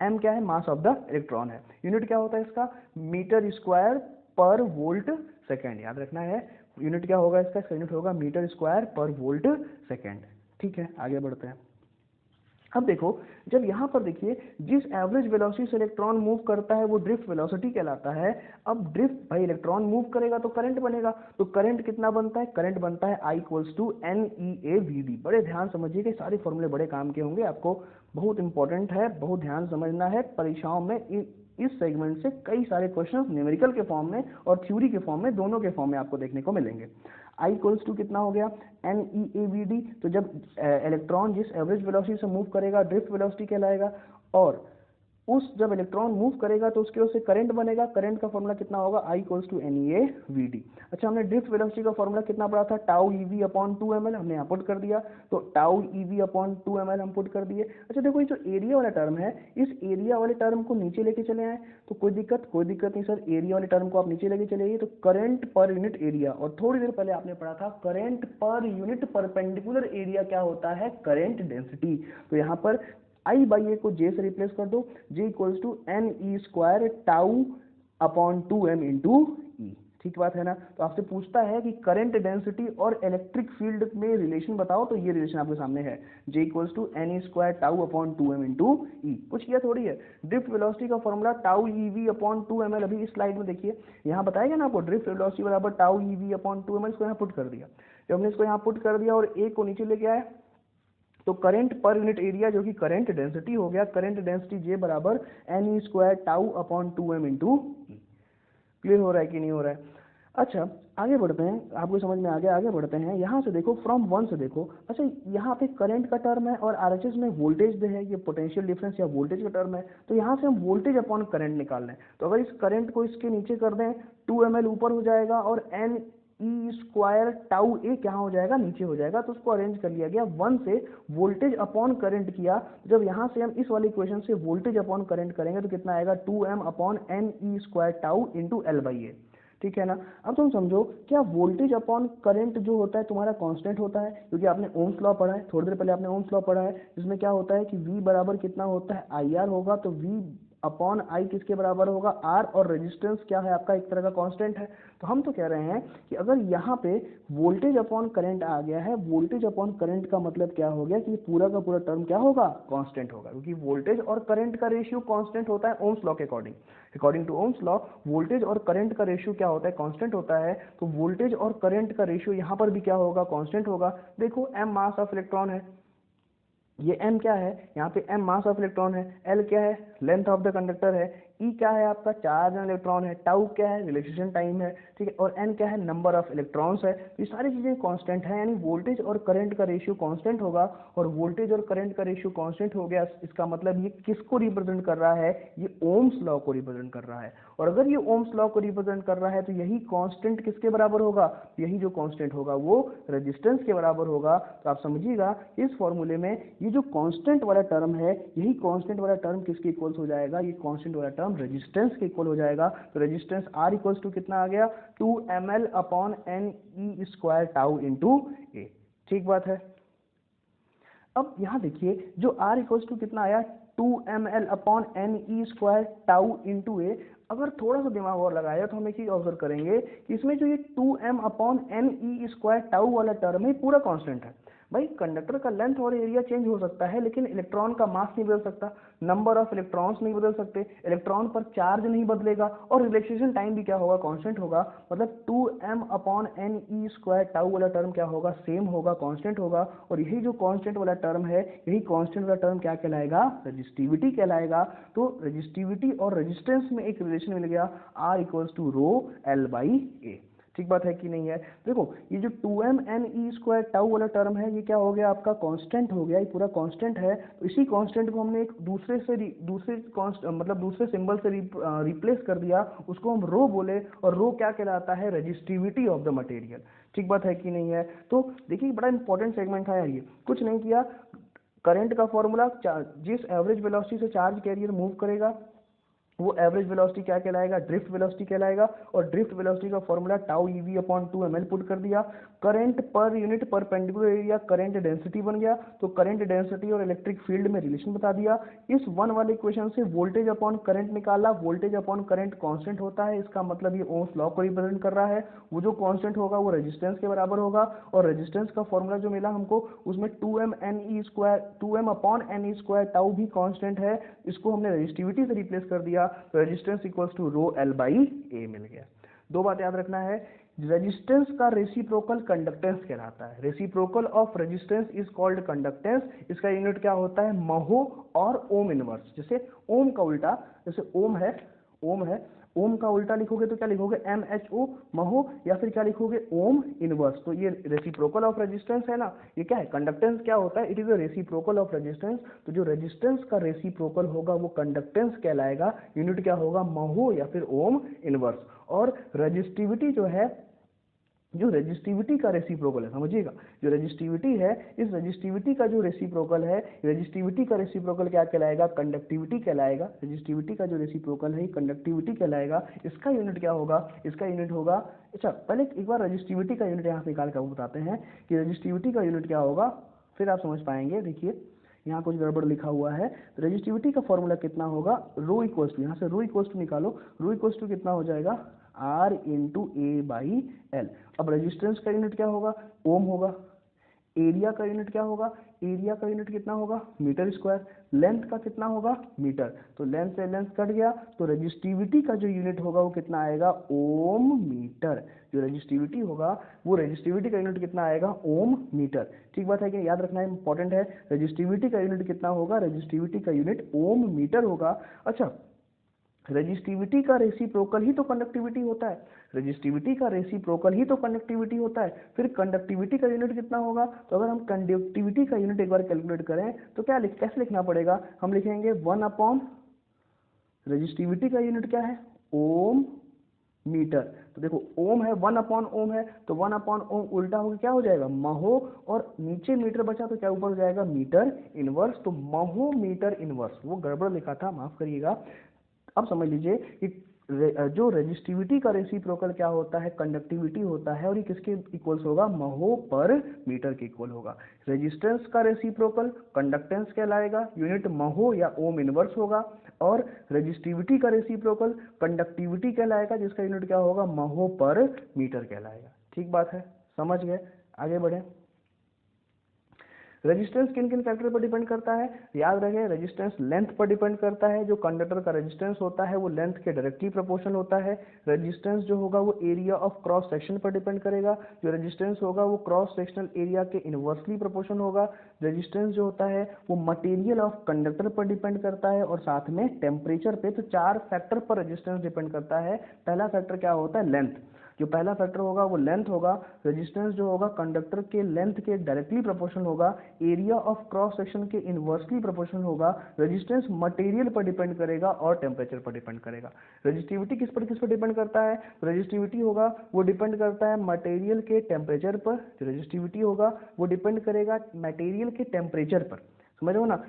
M क्या है, मास ऑफ द इलेक्ट्रॉन है, यूनिट क्या होता है इसका, मीटर स्क्वायर पर वोल्ट सेकेंड, याद रखना है यूनिट क्या होगा इसका यूनिट होगा मीटर स्क्वायर पर वोल्ट सेकेंड। ठीक है, आगे बढ़ते हैं। अब देखो, जब यहाँ पर देखिए जिस एवरेज वेलोसिटी से इलेक्ट्रॉन मूव करता है वो ड्रिफ्ट वेलोसिटी कहलाता है। अब ड्रिफ्ट, भाई इलेक्ट्रॉन मूव करेगा तो करंट बनेगा, तो करंट कितना बनता है, करंट बनता है I = NEAVD। बड़े ध्यान समझिए, सारे फॉर्मूले बड़े काम के होंगे, आपको बहुत इंपॉर्टेंट है, बहुत ध्यान समझना है। परीक्षाओं में इस सेगमेंट से कई सारे क्वेश्चंस न्यूमेरिकल के फॉर्म में और थ्योरी के फॉर्म में, दोनों के फॉर्म में आपको देखने को मिलेंगे। I = कितना हो गया, NEAVD। तो जब इलेक्ट्रॉन जिस एवरेज वेलोसिटी से मूव करेगा ड्रिफ्ट वेलोसिटी कहलाएगा, और उस जब इलेक्ट्रॉन मूव करेगा तो उसके उससे करंट बनेगा। करंट का फॉर्मूला कितना होगा, I इक्वल्स टू NeAVD। अच्छा, हमने ड्रिफ्ट वेलोसिटी का फॉर्मूला कितना पढ़ा था, टाउ EV अपॉन 2ml, हमने यहाँ पुट कर दिया, तो टाउ EV अपॉन 2ml हम पुट कर दिए। अच्छा देखो, ये जो एरिया वाला टर्म है, इस एरिया वाले टर्म को नीचे लेके चले आए तो कोई दिक्कत नहीं सर, एरिया वाले टर्म को आप नीचे लेके चले आइए तो करंट पर यूनिट एरिया, और थोड़ी देर पहले आपने पढ़ा था current per unit perpendicular area क्या होता है, करंट डेंसिटी। तो यहाँ पर I बाई ए को J से रिप्लेस कर दो, J equals to NE square tau upon 2m into E. ठीक बात है ना। तो आपसे पूछता है कि करंट डेंसिटी और इलेक्ट्रिक फील्ड में रिलेशन बताओ, तो ये रिलेशन आपके सामने है, J equals to NE square tau upon 2m into E. कुछ किया थोड़ी है। ड्रिफ्ट वेलोसिटी का formula tau EV upon 2ml, अभी इस स्लाइड में देखिए यहाँ बताएगा ना आपको, ड्रिफ्ट वेलोसिटी बराबर टाउ EV अपॉन 2ml, इसको यहाँ पुट कर दिया। जब हमने इसको यहाँ पुट कर दिया और ए को नीचे लेके आए तो करंट पर यूनिट एरिया जो कि करंट डेंसिटी हो गया, करंट डेंसिटी J बराबर NE square tau upon 2m into E. Clear हो रहा है कि नहीं हो रहा है। अच्छा आगे बढ़ते हैं, आपको समझ में आ गया, आगे बढ़ते हैं। यहाँ से देखो, फ्रॉम वन से देखो। अच्छा, यहाँ पे करंट का टर्म है और RHS में वोल्टेज है, ये पोटेंशियल डिफरेंस या वोल्टेज का टर्म है, तो यहाँ से हम वोल्टेज अपॉन करंट निकाल लें। तो अगर इस करंट को इसके नीचे कर दें, 2ml ऊपर हो जाएगा और NE स्क्वायर टाउ ए क्या हो जाएगा, नीचे हो जाएगा। तो उसको अरेंज कर लिया गया, वन से वोल्टेज अपॉन करंट किया। जब यहाँ से हम इस वाले इक्वेशन से वोल्टेज अपॉन करंट करेंगे तो कितना आएगा, 2m upon NE square tau into L by A. ठीक है ना। अब तुम समझो, क्या वोल्टेज अपॉन करंट जो होता है तुम्हारा कांस्टेंट होता है, क्योंकि आपने ओम्स लॉ पढ़ा है, थोड़ी देर पहले आपने ओम्स लॉ पढ़ा है, जिसमें क्या होता है कि V बराबर कितना होता है, IR होगा। तो V अपॉन I किसके बराबर होगा, R, और रेजिस्टेंस क्या है आपका, एक तरह का कांस्टेंट है। तो हम तो कह रहे हैं कि अगर यहाँ पे वोल्टेज अपॉन करंट आ गया है, वोल्टेज अपॉन करंट का मतलब क्या हो गया कि पूरा का पूरा टर्म क्या होगा, कांस्टेंट होगा, क्योंकि वोल्टेज और करंट का रेशियो कांस्टेंट होता है ओम्स लॉ के according. According to Ohm's law voltage और करंट का रेशियो क्या होता है, कांस्टेंट होता है। तो वोल्टेज और करंट का रेशियो यहाँ पर भी क्या होगा, कांस्टेंट होगा। देखो m मास ऑफ इलेक्ट्रॉन है, ये m क्या है, यहाँ पे m मास ऑफ इलेक्ट्रॉन है, L क्या है, लेंथ ऑफ द कंडक्टर है, E क्या है आपका, चार्ज ऑन इलेक्ट्रॉन है, टाउ क्या है, रिलैक्सेशन टाइम है, ठीक है, और n क्या है, नंबर ऑफ इलेक्ट्रॉन्स है। तो ये सारी चीजें कांस्टेंट है, यानी वोल्टेज और करंट का रेशियो कांस्टेंट होगा। और वोल्टेज और करंट का रेशियो कांस्टेंट हो गया, इसका मतलब ये किसको रिप्रेजेंट कर रहा है, ये ओम्स लॉ को रिप्रेजेंट कर रहा है। और अगर ये ओम्स लॉ को रिप्रेजेंट कर रहा है तो यही कांस्टेंट किसके बराबर होगा, यही जो कांस्टेंट होगा वो रेजिस्टेंस के बराबर होगा। तो आप समझिएगा इस फॉर्मूले में ये जो कांस्टेंट वाला टर्म है, यही कांस्टेंट वाला टर्म किसके इक्वल्स हो जाएगा, ये कांस्टेंट वाला टर्म रेजिस्टेंस के इक्वल हो जाएगा। तो रेजिस्टेंस R इक्वल्स टू कितना आ गया, 2ml upon NE square tau into A. ठीक बात है। अब यहाँ देखिए, जो R इक्वल्स टू कितना आया, 2ml upon NE square tau into A. अगर थोड़ा सा दिमाग और लगाया तो हम एक चीज ऑब्जर्व करेंगे कि इसमें जो ये 2m upon NE square tau वाला टर्म है पूरा कांस्टेंट है। भाई कंडक्टर का लेंथ और एरिया चेंज हो सकता है, लेकिन इलेक्ट्रॉन का मास नहीं बदल सकता, नंबर ऑफ इलेक्ट्रॉन्स नहीं बदल सकते, इलेक्ट्रॉन पर चार्ज नहीं बदलेगा, और रिलैक्सेशन टाइम भी क्या होगा, कांस्टेंट होगा। मतलब 2m upon NE square tau वाला टर्म क्या होगा, सेम होगा, कांस्टेंट होगा। और यही जो कांस्टेंट वाला टर्म है, यही कांस्टेंट वाला टर्म क्या कहलाएगा, रेजिस्टिविटी कहलाएगा। तो रेजिस्टिविटी और रेजिस्टेंस में एक रिलेशन मिल गया, R equals to rho L by A. ठीक बात है कि नहीं है। देखो ये जो 2m NE स्क्वायर टाउ वाला टर्म है, ये क्या हो गया आपका, कांस्टेंट हो गया, ये पूरा कांस्टेंट है। तो इसी कांस्टेंट को हमने एक दूसरे सिंबल से रिप्लेस कर दिया, उसको हम रो बोले, और रो क्या कहलाता है, रेजिस्टिविटी ऑफ द मटेरियल। ठीक बात है कि नहीं है। तो देखिए बड़ा इंपॉर्टेंट सेगमेंट था यार, ये कुछ नहीं किया, करंट का फॉर्मूला, जिस एवरेज वेलोसिटी से चार्ज कैरियर मूव करेगा वो एवरेज वेलोसिटी क्या कहलाएगा, ड्रिफ्ट वेलोसिटी कहलाएगा। और ड्रिफ्ट वेलोसिटी का formula tau EV upon 2ml put कर दिया। Current per unit perpendicular area current density बन गया, तो करंट डेंसिटी और इलेक्ट्रिक फील्ड में रिलेशन बता दिया। इस वन वाले इक्वेशन से वोल्टेज अपॉन करंट निकाला, वोल्टेज अपॉन करंट कांस्टेंट होता है, इसका मतलब ये ओम्स लॉ को रिप्रेजेंट कर रहा है। वो जो कांस्टेंट होगा वो रेजिस्टेंस के बराबर होगा, और रेजिस्टेंस का फॉर्मूला जो मिला हमको उसमें 2m upon NE square tau भी कांस्टेंट है, इसको हमने रेजिस्टिविटी से रिप्लेस कर दिया। तो resistance equals to rho L by A मिल गया। दो बात याद रखना है, रेजिस्टेंस का रेसिप्रोकल कंडक्टेंस कहलाता है। Reciprocal of resistance is called conductance. इसका यूनिट क्या होता है, महो और ओम इनवर्स। जैसे ओम का उल्टा, जैसे ओम है ओम का उल्टा लिखोगे तो क्या लिखोगे, MHO महो, या फिर क्या लिखोगे, ओम इनवर्स। तो ये रेसिप्रोकल ऑफ रेजिस्टेंस है ना, ये क्या है, कंडक्टेंस क्या होता है, it is a reciprocal of resistance. तो जो रेजिस्टेंस का रेसिप्रोकल होगा वो कंडक्टेंस कहलाएगा, यूनिट क्या होगा, महो या फिर ओम इनवर्स। और रेजिस्टिविटी जो है, जो रेजिस्टिविटी का रेसिप्रोकल है, समझिएगा, जो रेजिस्टिविटी है, इस रेजिस्टिविटी का जो रेसिप्रोकल है, रेजिस्टिविटी का रेसिप्रोकल क्या कहलाएगा, कंडक्टिविटी कहलाएगा। रेजिस्टिविटी का जो रेसिप्रोकल है कंडक्टिविटी कहलाएगा। इसका यूनिट क्या होगा, इसका यूनिट होगा, अच्छा पहले एक बार रेजिस्टिविटी का यूनिट यहाँ से निकाल कर बताते हैं कि रेजिस्टिविटी का यूनिट क्या होगा, फिर आप समझ पाएंगे। देखिए यहाँ कुछ गड़बड़ लिखा हुआ है। रेजिस्टिविटी का फॉर्मूला कितना होगा, रो इक्वल्स टू, यहाँ से रो इक्वल्स टू निकालो, रो इक्वल्स टू कितना हो जाएगा, R into A by L. अब रेजिस्टेंस का यूनिट क्या होगा, ओम होगा। एरिया का यूनिट क्या होगा, एरिया का यूनिट कितना होगा, मीटर स्क्वायर। लेंथ का कितना होगा, मीटर। तो लेंथ से लेंथ कट गया, तो रेजिस्टिविटी का जो यूनिट होगा वो कितना आएगा, ओम मीटर। जो रेजिस्टिविटी होगा वो रेजिस्टिविटी का यूनिट कितना आएगा, ओम मीटर। ठीक बात है कि याद रखना इंपॉर्टेंट है, रेजिस्टिविटी का यूनिट कितना होगा, रेजिस्टिविटी का यूनिट ओम मीटर होगा। अच्छा, रेजिस्टिविटी का रेसिप्रोकल ही तो कंडक्टिविटी होता है, रेजिस्टिविटी का रेसिप्रोकल ही तो कंडक्टिविटी होता है। फिर कंडक्टिविटी का यूनिट कितना होगा, तो अगर हम कंडक्टिविटी का यूनिट एक बार कैलकुलेट करें तो क्या कैसे लिखना पड़ेगा, हम लिखेंगे 1 अपॉन, रेजिस्टिविटी का यूनिट क्या है, ओम मीटर। तो देखो ओम है, 1 अपॉन ओम है, तो 1 अपॉन ओम उल्टा होकर क्या हो जाएगा, महो, और नीचे मीटर बचा तो क्या ऊपर हो जाएगा, मीटर इनवर्स। तो महो मीटर इनवर्स, वो गड़बड़ लिखा था, माफ करिएगा। अब समझ लीजिए कि जो रेजिस्टिविटी का रेसिप्रोकल क्या होता है, कंडक्टिविटी होता है, और ये किसके इक्वल्स होगा, महो पर मीटर के इक्वल होगा। रेजिस्टेंस का रेसिप्रोकल कंडक्टेंस कहलाएगा, यूनिट महो या ओम इनवर्स होगा। और रेजिस्टिविटी का रेसिप्रोकल कंडक्टिविटी कहलाएगा, जिसका यूनिट क्या होगा, महो पर मीटर कहलाएगा। ठीक बात है, समझ गए, आगे बढ़े। रेजिस्टेंस किन किन फैक्टर पर डिपेंड करता है, याद रखें, रेजिस्टेंस लेंथ पर डिपेंड करता है। जो कंडक्टर का रेजिस्टेंस होता है वो लेंथ के डायरेक्टली प्रोपोर्शनल होता है। रेजिस्टेंस जो होगा वो एरिया ऑफ क्रॉस सेक्शन पर डिपेंड करेगा। जो रेजिस्टेंस होगा वो क्रॉस सेक्शनल एरिया के इनवर्सली प्रोपोर्शनल होगा। रेजिस्टेंस जो होता है वो मटेरियल ऑफ कंडक्टर पर डिपेंड करता है और साथ में टेम्परेचर पे। तो 4 फैक्टर पर रेजिस्टेंस डिपेंड करता है। पहला फैक्टर क्या होता है, लेंथ। जो पहला फैक्टर होगा वो लेंथ होगा। रेजिस्टेंस जो होगा कंडक्टर के लेंथ के डायरेक्टली प्रोपोर्शनल होगा। एरिया ऑफ क्रॉस सेक्शन के इनवर्सली प्रोपोर्शनल होगा। रेजिस्टेंस मटेरियल पर डिपेंड करेगा और टेम्परेचर पर डिपेंड करेगा। रेजिस्टिविटी किस पर डिपेंड करता है, रेजिस्टिविटी होगा वो डिपेंड करता है मटेरियल के टेम्परेचर पर। जो रेजिस्टिविटी होगा वो डिपेंड करेगा मटेरियल के टेम्परेचर पर, समझ रहे हो ना,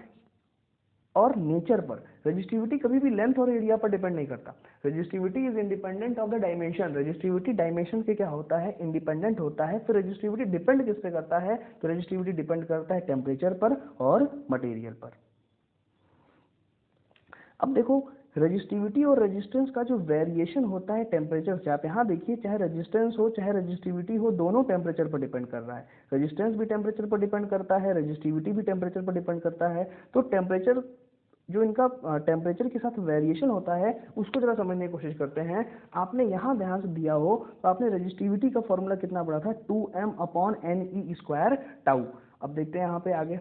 और नेचर पर। रेजिस्टिविटी कभी भी लेंथ और एरिया पर डिपेंड नहीं करता। Resistivity is independent of the dimension. Resistivity dimension के क्या होता है, इंडिपेंडेंट होता है। फिर रेजिस्टिविटी डिपेंड किस पे करता है, तो रेजिस्टिविटी डिपेंड करता है टेम्परेचर पर और मटेरियल पर। अब देखो रेजिस्टिविटी और रेजिस्टेंस का जो वेरिएशन होता है टेम्परेचर से, आप यहाँ देखिए, चाहे रेजिस्टेंस हो चाहे रेजिस्टिविटी हो, दोनों टेम्परेचर पर डिपेंड कर रहा है। रेजिस्टेंस भी टेम्परेचर पर डिपेंड करता है, रेजिस्टिविटी भी टेम्परेचर पर डिपेंड करता है। तो टेम्परेचर जो इनका टेम्परेचर के साथ वेरिएशन होता है उसको जरा समझने की कोशिश करते हैं। आपने यहाँ ध्यान से दिया हो तो आपने रेजिस्टिविटी का फॉर्मूला कितना पढ़ा था, 2m upon NE square tau. अब देखते हैं यहाँ पे आगे।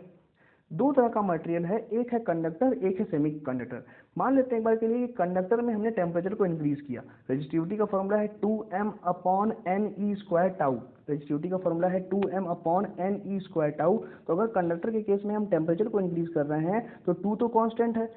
दो तरह का मटेरियल है, एक है कंडक्टर, एक है सेमी कंडक्टर। मान लेते हैं एक बार के लिए कंडक्टर में हमने टेम्परेचर को इंक्रीज किया। रेजिस्टिविटी का फॉर्मूला है 2m upon NE square tau. Resistivity का फॉर्मूला है 2m upon NE square tau. तो अगर कंडक्टर के केस में हम टेम्परेचर को इंक्रीज कर रहे हैं तो 2 तो कांस्टेंट है,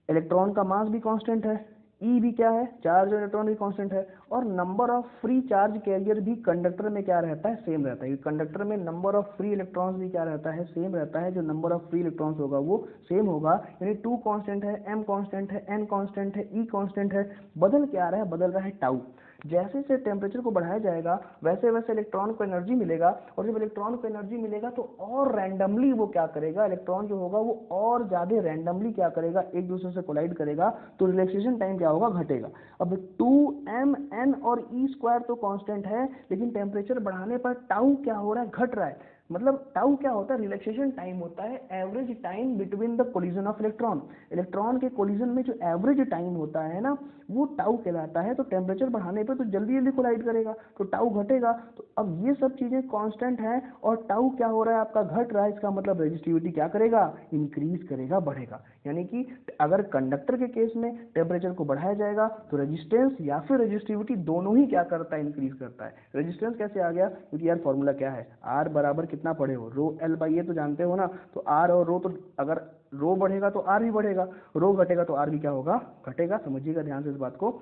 इलेक्ट्रॉन का मास भी कांस्टेंट है, ई भी क्या है, चार्ज और इलेक्ट्रॉन भी कांस्टेंट है, और number of free charge carrier भी कंडक्टर में क्या रहता है, सेम रहता है। कंडक्टर में नंबर ऑफ फ्री इलेक्ट्रॉन्स भी क्या रहता है, सेम रहता है। जो नंबर ऑफ फ्री इलेक्ट्रॉन्स होगा वो सेम होगा। यानी 2 कांस्टेंट है, m कांस्टेंट है, n कांस्टेंट है, e कांस्टेंट है। बदल क्या रहा है, बदल रहा है टाउ। जैसे जैसे टेम्परेचर को बढ़ाया जाएगा वैसे वैसे इलेक्ट्रॉन को एनर्जी मिलेगा, और जब इलेक्ट्रॉन को एनर्जी मिलेगा तो और रैंडमली वो क्या करेगा, इलेक्ट्रॉन जो होगा वो और ज्यादा रैंडमली क्या करेगा, एक दूसरे से कोलाइड करेगा। तो रिलैक्सेशन टाइम क्या होगा, घटेगा। अब 2m n और e स्क्वायर तो कांस्टेंट है, लेकिन टेम्परेचर बढ़ाने पर टाउ क्या हो रहा है, घट रहा है। मतलब टाउ क्या होता है, रिलैक्सेशन टाइम होता है, average time between the collision of electron. Electron के कोलिजन में जो एवरेज टाइम होता है ना, वो टाउ कहलाता है। तो टेम्परेचर बढ़ाने पे तो जल्दी जल्दी कोलाइड करेगा, तो टाउ घटेगा। तो अब ये सब चीजें कांस्टेंट है और टाउ क्या हो रहा है आपका, घट रहा है। इसका मतलब रेजिस्टिविटी क्या करेगा, इंक्रीज करेगा, बढ़ेगा। यानी कि अगर कंडक्टर के केस में टेम्परेचर को बढ़ाया जाएगा तो रेजिस्टेंस या फिर रेजिस्टिविटी दोनों ही क्या करता है, इंक्रीज करता है। रेजिस्टेंस कैसे आ गया, क्योंकि यार फॉर्मूला क्या है, आर बराबर कितना पढ़े हो, रो एल बाई ए तो जानते हो ना। तो आर और रो, तो अगर रो बढ़ेगा तो आर भी बढ़ेगा, रो घटेगा तो आर भी क्या होगा, घटेगा। समझिएगा ध्यान से इस बात को।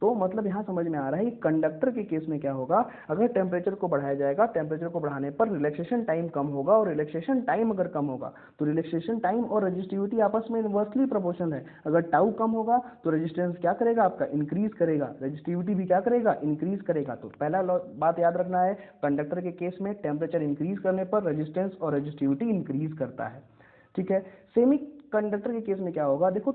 तो मतलब यहाँ समझ में आ रहा है कि कंडक्टर के केस में क्या होगा, अगर टेम्परेचर को बढ़ाया जाएगा, टेम्परेचर को बढ़ाने पर रिलैक्सेशन टाइम कम होगा, और रिलैक्सेशन टाइम अगर कम होगा तो रिलैक्सेशन टाइम और रेजिस्टिविटी आपस में इनवर्सली प्रोपोर्शनल है। अगर टाउ कम होगा तो रेजिस्टेंस क्या करेगा आपका, इंक्रीज करेगा, रेजिस्टिविटी भी क्या करेगा, इंक्रीज करेगा। तो पहला बात याद रखना है, कंडक्टर के केस में टेम्परेचर इंक्रीज करने पर रेजिस्टेंस और रेजिस्टिविटी इंक्रीज करता है। ठीक है। सेमी कंडक्टर के केस में क्या होगा, देखो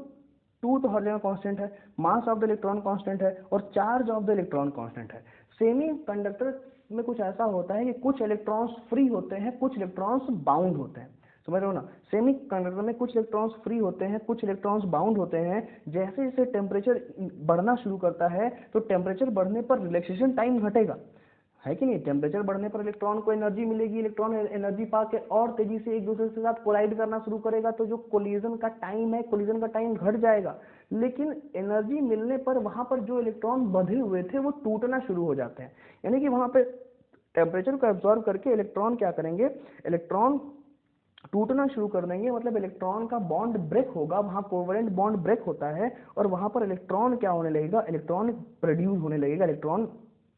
टू तो हर जगह कांस्टेंट है, mass of the electron constant है, और charge of the electron constant है। सेमी कंडक्टर में कुछ ऐसा होता है कि कुछ इलेक्ट्रॉन्स फ्री होते हैं, कुछ इलेक्ट्रॉन्स बाउंड होते हैं। समझ रहे हो ना, सेमी कंडक्टर में कुछ इलेक्ट्रॉन्स फ्री होते हैं, कुछ इलेक्ट्रॉन्स बाउंड होते हैं। जैसे जैसे टेम्परेचर बढ़ना शुरू करता है तो टेम्परेचर बढ़ने पर रिलैक्सेशन टाइम घटेगा, है कि नहीं। टेम्परेचर बढ़ने पर इलेक्ट्रॉन को एनर्जी मिलेगी, इलेक्ट्रॉन एनर्जी पा के और तेजी से एक दूसरे के साथ कोलाइड करना शुरू करेगा, तो जो कोलिजन का टाइम है, कोलिजन का टाइम घट जाएगा। लेकिन एनर्जी मिलने पर वहां पर जो इलेक्ट्रॉन बंधे हुए थे वो टूटना शुरू हो जाते हैं। यानी कि वहां पे टेम्परेचर को एब्जॉर्व करके इलेक्ट्रॉन क्या करेंगे, इलेक्ट्रॉन टूटना शुरू कर देंगे। मतलब इलेक्ट्रॉन का बॉन्ड ब्रेक होगा, वहां कोवेलेंट बॉन्ड ब्रेक होता है, और वहां पर इलेक्ट्रॉन क्या होने लगेगा, इलेक्ट्रॉन प्रोड्यूस होने लगेगा, इलेक्ट्रॉन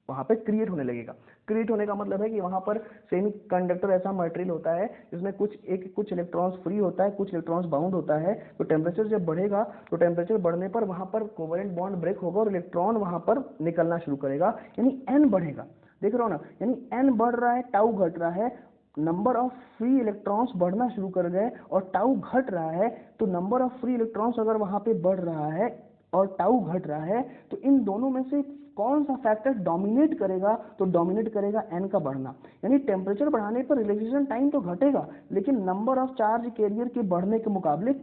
वहां पे क्रिएट होने लगेगा। क्रिएट होने का मतलब है कि वहां पर सेमी कंडक्टर ऐसा मटेरियल होता है जिसमें कुछ इलेक्ट्रॉन्स फ्री होता है, कुछ इलेक्ट्रॉन्स बाउंड होता है। तो टेम्परेचर जब बढ़ेगा तो टेम्परेचर बढ़ने पर वहां पर कोवेलेंट बॉन्ड ब्रेक होगा और इलेक्ट्रॉन वहां पर निकलना शुरू करेगा, यानी एन बढ़ेगा। देख रहे हो ना, यानी एन बढ़ रहा है, टाउ घट रहा है, नंबर ऑफ फ्री इलेक्ट्रॉन्स बढ़ना शुरू कर गए और टाउ घट रहा है। तो नंबर ऑफ फ्री इलेक्ट्रॉन्स अगर वहां पे बढ़ रहा है और टाउ घट रहा है, तो इन दोनों में से कौन सा फैक्टर डोमिनेट करेगा, तो डोमिनेट करेगा एन का बढ़ना। यानी टेम्परेचर बढ़ाने पर रिलैक्सेशन टाइम तो घटेगा, लेकिन नंबर ऑफ चार्ज कैरियर के बढ़ने के मुकाबले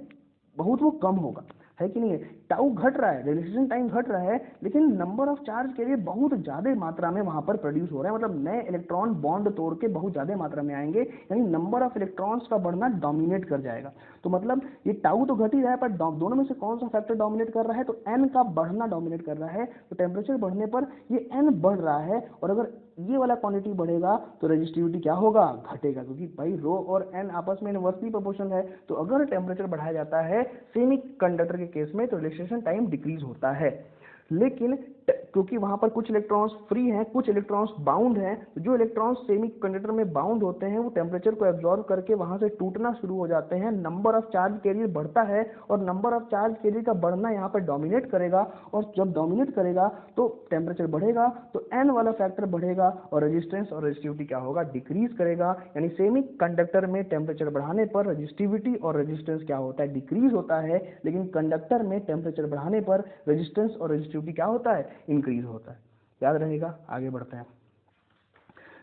बहुत वो कम होगा, है कि नहीं है। टाउ घट रहा है, रिलैक्सेशन टाइम घट रहा है, लेकिन नंबर ऑफ चार्ज कैरियर बहुत ज्यादा मात्रा में वहां पर प्रोड्यूस हो रहे हैं। मतलब नए इलेक्ट्रॉन बॉन्ड तोड़ के बहुत ज्यादा मात्रा में आएंगे, यानी नंबर ऑफ इलेक्ट्रॉन्स का बढ़ना डोमिनेट कर जाएगा। तो मतलब ये टाउ तो घट ही रहा है, पर दोनों में से कौन सा फैक्टर डोमिनेट कर रहा है, तो एन का बढ़ना डोमिनेट कर रहा है। तो टेम्परेचर बढ़ने पर ये एन बढ़ रहा है, और अगर ये वाला क्वांटिटी बढ़ेगा तो रेजिस्टिविटी क्या होगा, घटेगा, क्योंकि भाई रो और एन आपस में इनवर्सली प्रोपोर्शनल है। तो अगर टेम्परेचर बढ़ाया जाता है सेमी कंडक्टर के केस में तो रिलैक्सेशन टाइम डिक्रीज होता है। लेकिन क्योंकि वहां पर कुछ इलेक्ट्रॉन्स फ्री हैं, कुछ इलेक्ट्रॉन्स बाउंड हैं, तो जो इलेक्ट्रॉन्स सेमी कंडक्टर में बाउंड होते हैं वो टेम्परेचर को एब्जॉर्व करके वहां से टूटना शुरू हो जाते हैं। नंबर ऑफ चार्ज कैरियर बढ़ता है, और नंबर ऑफ चार्ज कैरियर का बढ़ना यहाँ पर डोमिनेट करेगा, और जब डोमिनेट करेगा तो टेम्परेचर बढ़ेगा, तो एन वाला फैक्टर बढ़ेगा, और रेजिस्टेंस और रेजिस्टिविटी क्या होगा, डिक्रीज करेगा। यानी सेमी कंडक्टर में टेम्परेचर बढ़ाने पर रेजिस्टिविटी और रेजिस्टेंस क्या होता है, डिक्रीज होता है, लेकिन कंडक्टर में टेम्परेचर बढ़ाने पर रेजिस्टेंस और रेजिस्टिविटी क्या होता है, इंक्रीज होता है। याद रहेगा, आगे बढ़ते हैं।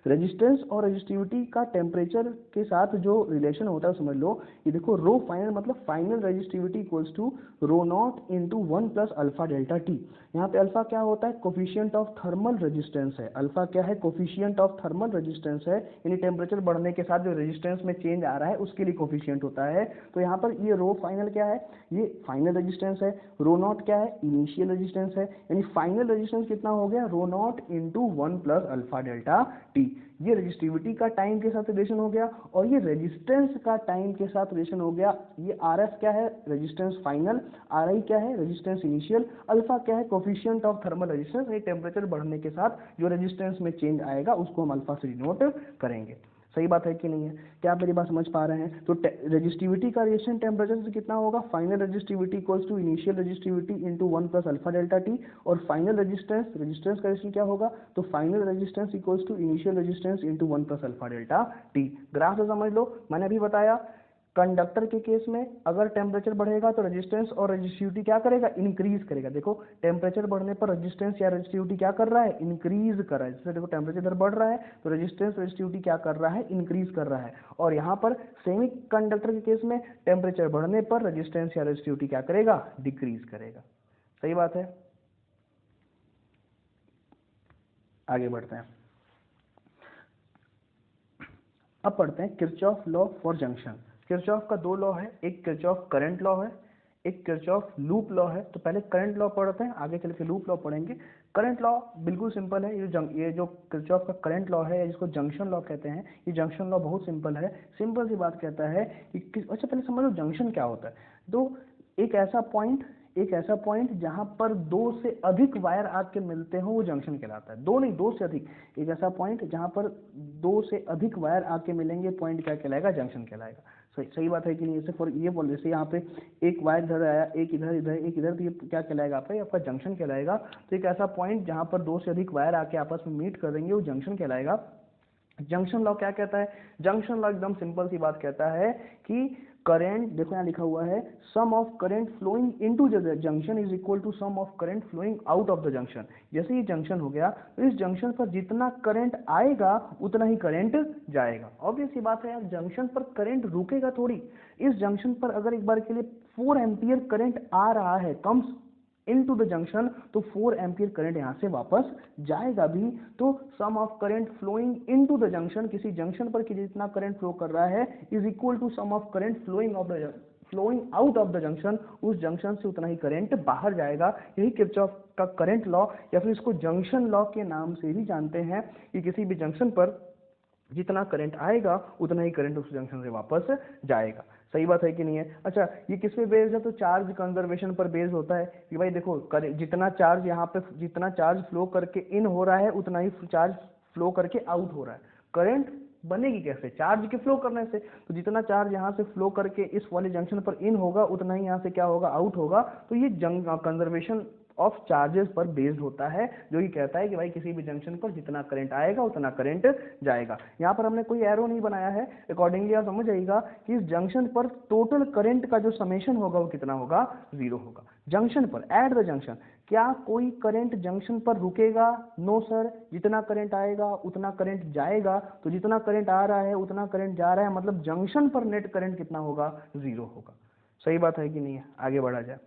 रेजिस्टेंस और रेजिस्टिविटी का टेम्परेचर के साथ जो रिलेशन होता है समझ लो। ये देखो, रो फाइनल मतलब final resistivity equals to rho not into 1 plus alpha delta T. यहाँ पे अल्फा क्या होता है, कोफिशियंट ऑफ थर्मल रेजिस्टेंस है। अल्फा क्या है, कोफिशियंट ऑफ थर्मल रेजिस्टेंस है, यानी टेम्परेचर बढ़ने के साथ जो रेजिस्टेंस में चेंज आ रहा है उसके लिए कोफिशियंट होता है। तो यहाँ पर ये रो फाइनल क्या है, ये फाइनल रेजिस्टेंस है। रो नॉट क्या है, इनिशियल रेजिस्टेंस है, यानी फाइनल रेजिस्टेंस कितना हो गया, rho not into 1 plus alpha delta T. ये रेजिस्टिविटी का टाइम के साथ रिलेशन हो गया, और ये रेजिस्टेंस का टाइम के साथ रिलेशन हो गया। ये आर एफ क्या है, रेजिस्टेंस फाइनल, आर आई क्या है, रेजिस्टेंस इनिशियल, अल्फा क्या है, कोफिशियंट ऑफ थर्मल रेजिस्टेंस। ये टेम्परेचर बढ़ने के साथ जो रेजिस्टेंस में चेंज आएगा उसको हम अल्फा से डिनोट करेंगे। सही बात है कि नहीं है, क्या आप मेरी बात समझ पा रहे हैं। तो रेजिस्टिविटी का रिलेशन टेम्परेचर से कितना होगा, final resistivity equals to initial resistivity into 1 plus alpha delta T. और फाइनल रेजिस्टेंस का रिलेशन क्या होगा, तो final resistance equals to initial resistance into 1 plus alpha delta T. Graph से समझ लो, मैंने अभी बताया कंडक्टर के केस में अगर टेम्परेचर बढ़ेगा तो रेजिस्टेंस और रेजिस्टिविटी क्या करेगा, इंक्रीज करेगा। देखो टेम्परेचर बढ़ने पर रेजिस्टेंस या रेजिस्टिविटी क्या कर रहा है, इंक्रीज कर रहा है। जैसे देखो टेम्परेचर इधर बढ़ रहा है तो रेजिस्टेंस रेजिस्टिविटी क्या कर रहा है, इंक्रीज कर रहा है। और यहाँ पर सेमी कंडक्टर के केस में टेम्परेचर बढ़ने पर रेजिस्टेंस या रेजिस्टिविटी क्या करेगा, डिक्रीज करेगा। सही बात है। आगे बढ़ते हैं, अब पढ़ते हैं Kirchhoff law for junction. Kirchhoff का दो लॉ है, एक किरचॉफ करंट लॉ है, एक किरचॉफ लूप लॉ है। तो पहले करंट लॉ पढ़ते हैं, आगे चल के लूप लॉ पढ़ेंगे। करंट लॉ बिल्कुल सिंपल है। ये जो किरचॉफ का करंट लॉ है, जिसको जंक्शन लॉ कहते हैं, ये जंक्शन लॉ बहुत सिंपल है। सिंपल सी बात कहता है कि अच्छा पहले समझो जंक्शन क्या होता है। तो एक ऐसा पॉइंट जहां पर दो से अधिक वायर आके मिलते हो वो जंक्शन कहलाता है। दो नहीं, दो से अधिक। एक ऐसा पॉइंट जहां पर दो से अधिक वायर आके मिलेंगे, पॉइंट क्या कहलाएगा, जंक्शन कहलाएगा। सही बात है कि नहीं। जैसे फॉर ये बोल, जैसे यहाँ पे एक वायर इधर आया, एक इधर इधर एक इधर, तो ये क्या कहलाएगा आपका, ये आपका जंक्शन कहलाएगा। तो एक ऐसा पॉइंट जहां पर दो से अधिक वायर आके आपस में मीट करेंगे वो जंक्शन कहलाएगा। जंक्शन लॉ क्या कहता है, जंक्शन लॉ एकदम सिंपल सी बात कहता है कि करंट, देखो यहाँ लिखा हुआ है, sum of current flowing into the junction is equal to sum of current flowing out of the junction. जैसे ये जंक्शन हो गया तो इस जंक्शन पर जितना करंट आएगा उतना ही करंट जाएगा। ऑब्वियस सी बात है यार, जंक्शन पर करंट रुकेगा थोड़ी। इस जंक्शन पर अगर एक बार के लिए 4 एम्पियर करंट आ रहा है, कम्स इनटू द जंक्शन, तो 4 एम्पियर करंट यहां से वापस जाएगा भी। तो sum of current flowing into the junction, किसी जंक्शन पर कि जितना करंट फ्लो कर रहा है, is equal to sum of current flowing out of the junction, उस जंक्शन से उतना ही करंट बाहर जाएगा। यही किरचॉफ का करंट लॉ, या फिर इसको जंक्शन लॉ के नाम से भी जानते हैं, कि किसी भी जंक्शन पर जितना करंट आएगा उतना ही करंट उस जंक्शन से वापस जाएगा। सही बात है कि नहीं है। अच्छा, ये किस पे बेस्ड है, तो चार्ज कंजर्वेशन पर बेस्ड होता है कि भाई देखो जितना चार्ज यहाँ पे, जितना चार्ज फ्लो करके इन हो रहा है उतना ही चार्ज फ्लो करके आउट हो रहा है। करंट बनेगी कैसे, चार्ज के फ्लो करने से। तो जितना चार्ज यहाँ से फ्लो करके इस वाले जंक्शन पर इन होगा उतना ही यहाँ से क्या होगा, आउट होगा। तो ये कंजर्वेशन ऑफ चार्जेस पर बेस्ड होता है, जो ये कहता है कि भाई किसी भी जंक्शन पर जितना करंट आएगा उतना करंट जाएगा। यहाँ पर हमने कोई एरो नहीं बनाया है, अकॉर्डिंगली आप समझ जाइएगा कि इस जंक्शन पर टोटल करंट का जो समेशन होगा वो कितना होगा, 0 होगा। जंक्शन पर, एट द जंक्शन, क्या कोई करंट जंक्शन पर रुकेगा, नो सर। जितना करंट आएगा उतना करंट जाएगा। तो जितना करंट आ रहा है उतना करंट जा रहा है, मतलब जंक्शन पर नेट करंट कितना होगा, 0 होगा। सही बात है कि नहीं है। आगे बढ़ा जाए।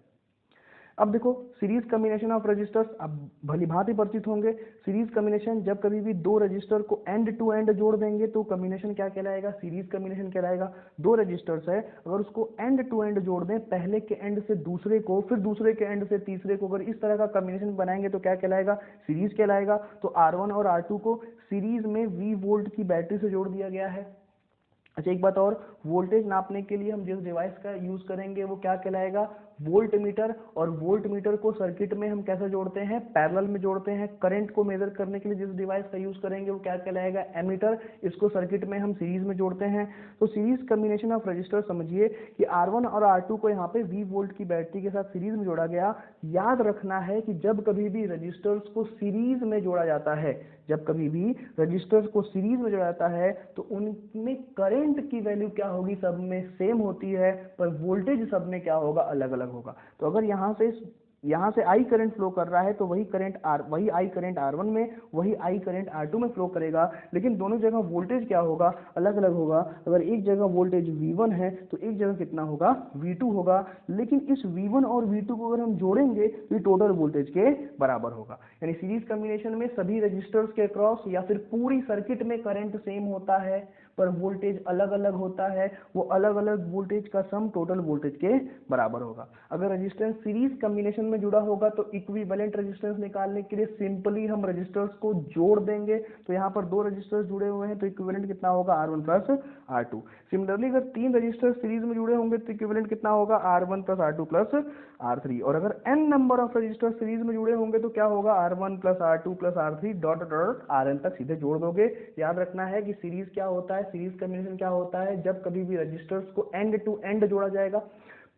अब देखो सीरीज कम्बिनेशन ऑफ रजिस्टर्स, अब भली भांति परिचित होंगे। सीरीज कम्बिनेशन, जब कभी भी दो रजिस्टर को एंड टू एंड जोड़ देंगे तो कम्बिनेशन क्या कहलाएगा, सीरीज कम्बिनेशन कहलाएगा। दो रजिस्टर्स है, अगर उसको एंड टू एंड जोड़ दें, पहले के एंड से दूसरे को, फिर दूसरे के एंड से तीसरे को, अगर इस तरह का कम्बिनेशन बनाएंगे तो क्या कहलाएगा, सीरीज कहलाएगा। तो R1 और R2 को सीरीज में V वोल्ट की बैटरी से जोड़ दिया गया है। अच्छा, एक बात और, वोल्टेज नापने के लिए हम जिस डिवाइस का यूज करेंगे वो क्या कहलाएगा, वोल्ट मीटर। और वोल्ट मीटर को सर्किट में हम कैसे जोड़ते हैं, पैरेलल में जोड़ते हैं। करंट को मेजर करने के लिए जिस डिवाइस का यूज करेंगे वो क्या कहलाएगा, एमीटर। इसको सर्किट में हम सीरीज में जोड़ते हैं। तो सीरीज कम्बिनेशन ऑफ रजिस्टर, समझिए कि R1 और R2 को यहाँ पे V वोल्ट की बैटरी के साथ सीरीज में जोड़ा गया। याद रखना है कि जब कभी भी रजिस्टर्स को सीरीज में जोड़ा जाता है, जब कभी भी रजिस्टर्स को सीरीज में जोड़ा जाता है तो उनमें करंट की वैल्यू क्या होगी, सब में सेम होती है, पर वोल्टेज सब में क्या होगा, अलग अलग होगा। तो अगर यहाँ से I करंट फ्लो कर रहा है तो वही I करंट R1 में, वही I करंट R2 में फ्लो करेगा, लेकिन दोनों जगह वोल्टेज क्या होगा, अलग अलग होगा। अगर एक जगह वोल्टेज V1 है तो एक जगह कितना होगा, V2 होगा। लेकिन इस V1 और V2 को अगर हम जोड़ेंगे तो टोटल वोल्टेज के बराबर होगा। यानी सीरीज कम्बिनेशन में सभी रजिस्टर्स के अक्रॉस या फिर पूरी सर्किट में करंट सेम होता है, पर वोल्टेज अलग अलग होता है। वो अलग अलग वोल्टेज का सम टोटल वोल्टेज के बराबर होगा। अगर रेजिस्टेंस सीरीज कम्बिनेशन में जुड़ा होगा तो इक्विवेलेंट रेजिस्टेंस निकालने के लिए सिंपली हम रेजिस्टर्स को जोड़ देंगे। तो यहाँ पर दो रेजिस्टर्स जुड़े हुए हैं तो इक्विवेलेंट कितना होगा, R1 प्लस R2। सिमिलरली अगर तीन रेजिस्टर्स सीरीज में जुड़े होंगे तो इक्विवेलेंट कितना होगा, R1 plus R2 plus R3। और अगर n number of resistors series में जुड़े होंगे तो क्या होगा, R1 plus R2 plus R3 dot dot Rn तक सीधे जोड़ दोगे। याद रखना है कि सीरीज क्या होता है, सीरीज कम्बिनेशन क्या होता है, जब कभी भी रजिस्टर्स को एंड टू एंड जोड़ा जाएगा,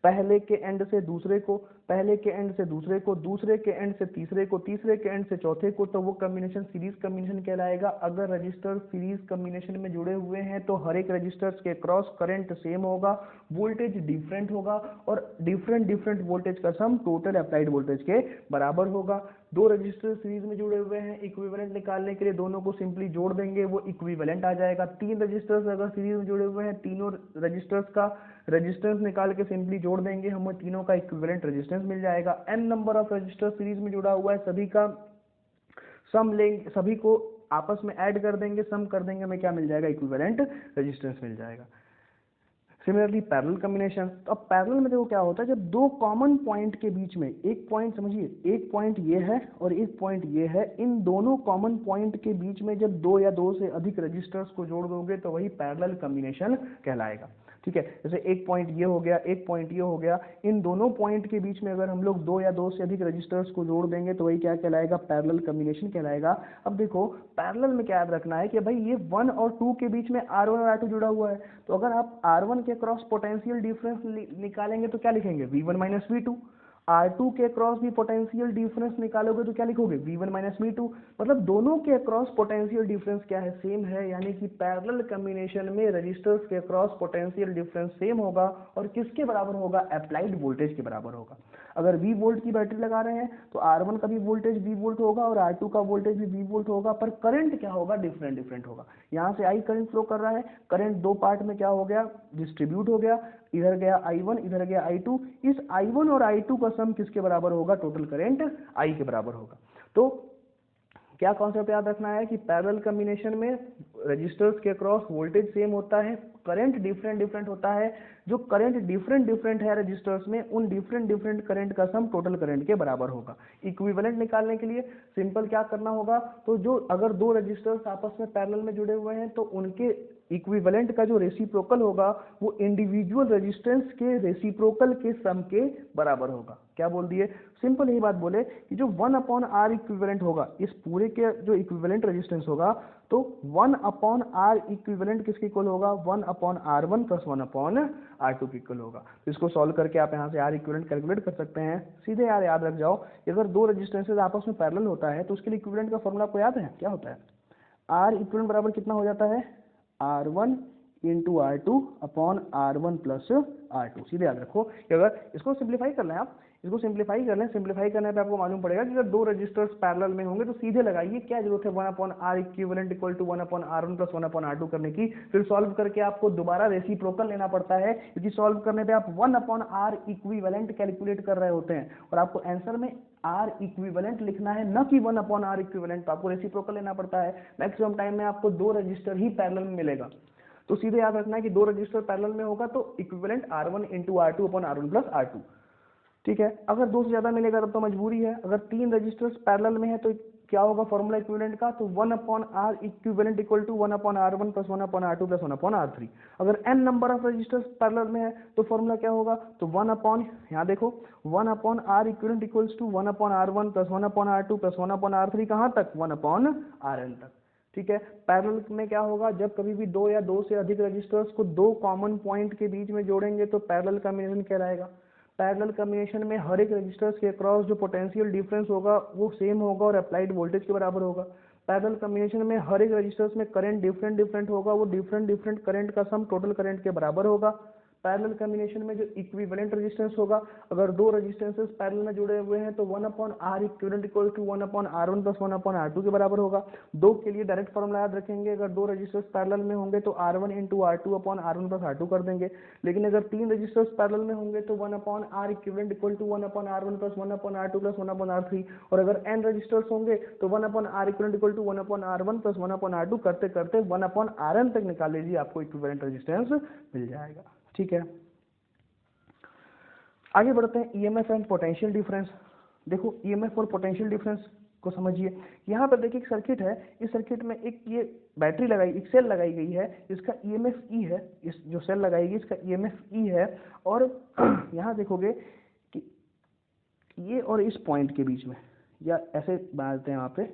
पहले के एंड से दूसरे को, पहले के एंड से दूसरे को, दूसरे के एंड से तीसरे को, तीसरे के एंड से चौथे को, तो वो कम्बिनेशन सीरीज कम्बिनेशन कहलाएगा। अगर रजिस्टर सीरीज कम्बिनेशन में जुड़े हुए हैं तो हर एक रजिस्टर्स के क्रॉस करंट सेम होगा, वोल्टेज डिफरेंट होगा और डिफरेंट वोल्टेज का सम टोटल अप्लाइड वोल्टेज के बराबर होगा। दो रजिस्टर सीरीज में जुड़े हुए हैं, इक्विवेलेंट निकालने के लिए दोनों को सिंपली जोड़ देंगे, वो इक्विवेलेंट आ जाएगा। तीन रजिस्टर्स अगर सीरीज में जुड़े हुए हैं, तीनों रजिस्टर्स का रेजिस्टेंस निकाल के सिंपली जोड़ देंगे, हमें तीनों का इक्विवेलेंट रेजिस्टेंस मिल जाएगा। N number of resistor series में जुड़ा हुआ है, सभी का सम लेंगे, सभी को आपस में ऐड कर देंगे, सम कर देंगे, हमें क्या मिल जाएगा, इक्विवेलेंट रेजिस्टेंस मिल जाएगा। सिमिलरली पैरेलल कॉम्बिनेशन, तो अब पैरेलल में देखो क्या होता है, जब दो कॉमन पॉइंट के बीच में, एक पॉइंट समझिए, एक पॉइंट ये है और एक पॉइंट ये है, इन दोनों कॉमन पॉइंट के बीच में जब दो या दो से अधिक रजिस्टर्स को जोड़ दोगे तो वही पैरेलल कॉम्बिनेशन कहलाएगा। ठीक है, जैसे एक पॉइंट ये हो गया, एक पॉइंट ये हो गया, इन दोनों पॉइंट के बीच में अगर हम लोग दो या दो से अधिक रजिस्टर्स को जोड़ देंगे तो वही क्या कहलाएगा, पैरेलल कॉम्बिनेशन कहलाएगा। अब देखो पैरेलल में क्या याद रखना है कि भाई ये 1 और 2 के बीच में R1 और R2 जुड़ा हुआ है, तो अगर आप R1 के क्रॉस पोटेंशियल डिफरेंस निकालेंगे तो क्या लिखेंगे, V1 माइनस V2। R2 के अक्रॉस भी पोटेंशियल डिफरेंस निकालोगे तो क्या लिखोगे, V1 माइनस V2। मतलब दोनों के अक्रॉस पोटेंशियल डिफरेंस क्या है, सेम है, यानी कि पैरेलल कॉम्बिनेशन में रजिस्टर्स के अक्रॉस पोटेंशियल डिफरेंस सेम होगा और किसके बराबर होगा, अप्लाइड वोल्टेज के बराबर होगा। अगर V वोल्ट की बैटरी लगा रहे हैं तो R1 का भी वोल्टेज V वोल्ट होगा और R2 का वोल्टेज भी V वोल्ट होगा, पर करंट क्या होगा, डिफरेंट होगा। यहाँ से I करंट फ्लो कर रहा है, करंट दो पार्ट में क्या हो गया, डिस्ट्रीब्यूट हो गया, इधर गया I1, इधर गया I2। इस I1 और I2 का सम किसके बराबर होगा, टोटल करंट I के बराबर होगा। तो क्या कॉन्सेप्ट याद रखना है कि पैरेलल कॉम्बिनेशन में रजिस्टर्स के अक्रॉस वोल्टेज सेम होता है, करंट डिफरेंट होता है। जो करंट डिफरेंट है रजिस्टर्स में, उन डिफरेंट करंट का सम टोटल करंट के बराबर होगा। इक्विवेलेंट निकालने के लिए सिंपल क्या करना होगा, तो जो अगर दो रजिस्टर्स आपस में पैरेलल में जुड़े हुए हैं तो उनके इक्विवेलेंट का जो रेसिप्रोकल होगा वो इंडिविजुअल रेजिस्टेंस के रेसिप्रोकल के सम के बराबर होगा। क्या बोल दिए, सिंपल यही बात बोले कि जो 1/R इक्विवेलेंट होगा, इस पूरे के जो इक्विवेलेंट रेजिस्टेंस होगा, तो 1/R इक्विवेलेंट किसके इक्वल होगा, 1/R1 प्लस 1/R2 के इक्वल होगा। तो इसको सॉल्व करके आप यहाँ से R इक्विवेलेंट कैलकुलेट कर सकते हैं। सीधे यार याद रख जाओ, अगर दो रजिस्टेंसेज आपस में पैरेलल होता है तो उसके लिए इक्विवेलेंट का फॉर्मूला आपको याद है, क्या होता है, R इक्विवेलेंट बराबर कितना हो जाता है, R1 into R2 upon R1 plus R2। सीधे याद रखो कि अगर इसको सिंप्लीफाई कर लें, आप इसको सिंप्लीफाई कर लें, सिंप्लीफाई करने पे आपको मालूम पड़ेगा कि अगर दो रजिस्टर्स पैरेलल में होंगे तो सीधे लगाइए, क्या जरूरत है 1/R equivalent equal to 1/R1 plus 1/R2 करने की। फिर सॉल्व करके आपको दोबारा रेसिप्रोकल लेना पड़ता है, क्योंकि सॉल्व करने पे आप 1/R इक्विवेलेंट कैलकुलेट कर रहे होते हैं और आपको आंसर में R इक्विवेलेंट लिखना है, न कि 1/R इक्विवेलेंट। तो आपको रेसिप्रोकल लेना पड़ता है। मैक्सिमम टाइम में आपको दो रजिस्टर ही पैरेलल में मिलेगा, तो सीधे याद रखना है कि दो रजिस्टर पैरेलल में होगा तो equivalent R1 into R2 upon R1 plus R2। ठीक है, अगर दो से ज्यादा मिलेगा तब तो मजबूरी है। अगर तीन रजिस्टर्स पैरेलल में है तो क्या होगा फॉर्मूला इक्विवेलेंट का, तो 1/R equivalent equal to 1/R1 plus 1/R2 plus 1/R3। अगर n number of resistors parallel में है तो फॉर्मूला क्या होगा, तो यहाँ देखो 1/R equivalent equals to 1/R1 plus 1/R2 plus 1/R3, कहाँ तक, 1/Rn तक। ठीक है, पैरेलल में क्या होगा, जब कभी भी दो या दो से अधिक रजिस्टर्स को दो कॉमन पॉइंट के बीच में जोड़ेंगे तो पैरेलल कॉम्बिनेशन कहलाएगा। पैरेलल कॉम्बिनेशन में हर एक रजिस्टर्स के अक्रॉस जो पोटेंशियल डिफरेंस होगा वो सेम होगा और अप्लाइड वोल्टेज के बराबर होगा। पैरेलल कॉम्बिनेशन में हर एक रजिस्टर्स में करंट डिफरेंट होगा, वो डिफरेंट करंट का सम टोटल करंट के बराबर होगा। पैरेलल कॉम्बिनेशन में जो इक्विवेलेंट रेजिस्टेंस होगा, अगर दो रेजिस्टेंसेस पैरेलल में जुड़े हुए हैं तो 1/R equivalent equal to 1/R1 plus 1/R2 के बराबर होगा। दो के लिए डायरेक्ट फॉर्मूला याद रखेंगे, अगर दो रजिस्टर्स पैरेलल में होंगे तो R1 into R2 upon R1 plus R2 कर देंगे। लेकिन अगर तीन रजिस्टर्स पैरेलल में होंगे तो 1/R equivalent equal to 1/R1 plus 1/R2 plus 1/R3, और अगर n रजिस्टर्स होंगे तो 1/R equivalent equal to 1/R1 plus 1/R2 करते करते 1/Rn तक निकाल लीजिए, आपको इक्विवेलेंट रेजिस्टेंस मिल जाएगा। ठीक है, आगे बढ़ते हैं ईएमएफ एंड पोटेंशियल डिफरेंस। देखो ईएमएफ और पोटेंशियल डिफरेंस को समझिए। यहाँ पर देखिए एक सर्किट है, इस सर्किट में एक ये बैटरी लगाई, एक सेल लगाई गई है, इसका ईएमएफ ई है, इस जो सेल लगाएगी इसका ईएमएफ ई है। और यहाँ देखोगे कि ये और इस पॉइंट के बीच में, या ऐसे बनाते हैं वहाँ पे,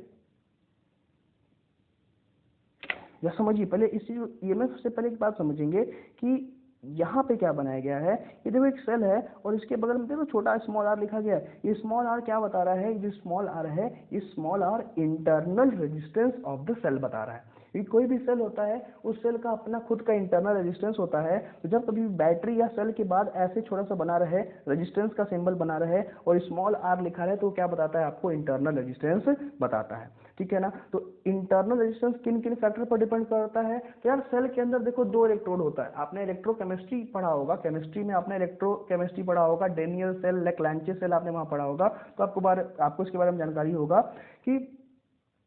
या समझिए पहले इस ईएमएफ से पहले एक बात समझेंगे कि यहाँ पे क्या बनाया गया है, ये देखो एक सेल है और इसके बगल में देखो छोटा स्मॉल आर लिखा गया है। ये स्मॉल आर क्या बता रहा है, जो स्मॉल आर है, ये small R internal resistance of the cell बता रहा है। क्योंकि कोई भी सेल होता है उस सेल का अपना खुद का इंटरनल रेजिस्टेंस होता है। तो जब कभी बैटरी या सेल के बाद ऐसे छोटा सा बना रहे, रेजिस्टेंस का सिंबल बना रहे और स्मॉल आर लिखा रहे, तो क्या बताता है आपको, इंटरनल रेजिस्टेंस बताता है। ठीक है ना। तो इंटरनल रेजिस्टेंस किन किन फैक्टर पर डिपेंड करता है, तो यार सेल के अंदर देखो दो इलेक्ट्रोड होता है। आपने इलेक्ट्रोकेमिस्ट्री पढ़ा होगा, केमिस्ट्री में आपने इलेक्ट्रोकेमिस्ट्री पढ़ा होगा, डेनियल सेल, लेक्लांचे सेल आपने वहां पढ़ा होगा। तो आपको इसके बारे में जानकारी होगा कि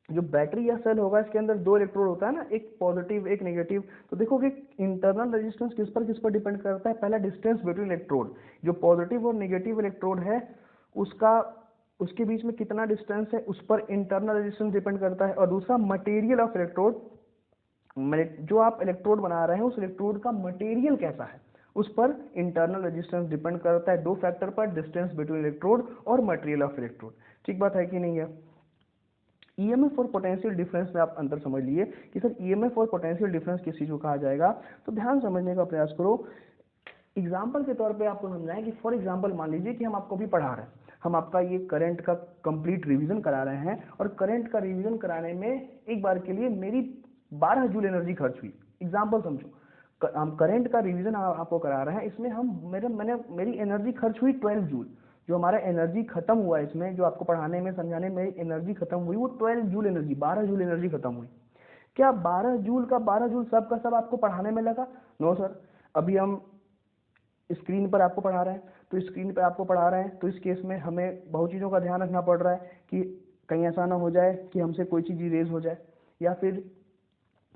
जो बैटरी या सेल होगा इसके अंदर दो इलेक्ट्रोड होता है ना, एक पॉजिटिव एक नेगेटिव। तो देखो कि इंटरनल रेजिस्टेंस किस पर डिपेंड करता है, पहला डिस्टेंस बिटवीन इलेक्ट्रोड, जो पॉजिटिव और नेगेटिव इलेक्ट्रोड है उसके बीच में कितना डिस्टेंस है, उस पर इंटरनल रेजिस्टेंस डिपेंड करता है। और दूसरा मटेरियल ऑफ इलेक्ट्रोड, जो आप इलेक्ट्रोड बना रहे हैं उस इलेक्ट्रोड का मटेरियल कैसा है, उस पर इंटरनल रेजिस्टेंस डिपेंड करता है। दो फैक्टर पर, डिस्टेंस बिटवीन इलेक्ट्रोड और मटेरियल ऑफ इलेक्ट्रोड। ठीक बात है कि नहीं है। ईएमएफ और पोटेंशियल डिफरेंस में आप अंतर समझ लिए कि सर ईएमएफ और पोटेंशियल डिफरेंस किस चीज को कहा जाएगा। तो ध्यान समझने का प्रयास करो। एग्जाम्पल के तौर पे आपको समझाएं कि फॉर एग्जाम्पल मान लीजिए कि हम आपको भी पढ़ा रहे हैं, हम आपका ये करंट का कंप्लीट रिवीजन करा रहे हैं और करंट का रिवीजन कराने में एक बार के लिए मेरी 12 जूल एनर्जी खर्च हुई। एग्जाम्पल समझो, हम करंट का रिवीजन आपको करा रहे हैं, इसमें मेरी एनर्जी खर्च हुई 12 जूल। जो हमारा एनर्जी खत्म हुआ इसमें, जो आपको पढ़ाने में समझाने में एनर्जी खत्म हुई, वो 12 जूल एनर्जी, 12 जूल एनर्जी खत्म हुई। क्या 12 जूल का 12 जूल सब का सब आपको पढ़ाने में लगा? No sir. अभी हम स्क्रीन पर आपको पढ़ा रहे हैं, तो स्क्रीन पर आपको पढ़ा रहे हैं, तो इस केस में हमें बहुत चीज़ों का ध्यान रखना पड़ रहा है कि कहीं ऐसा ना हो जाए कि हमसे कोई चीज़ इरेज हो जाए, या फिर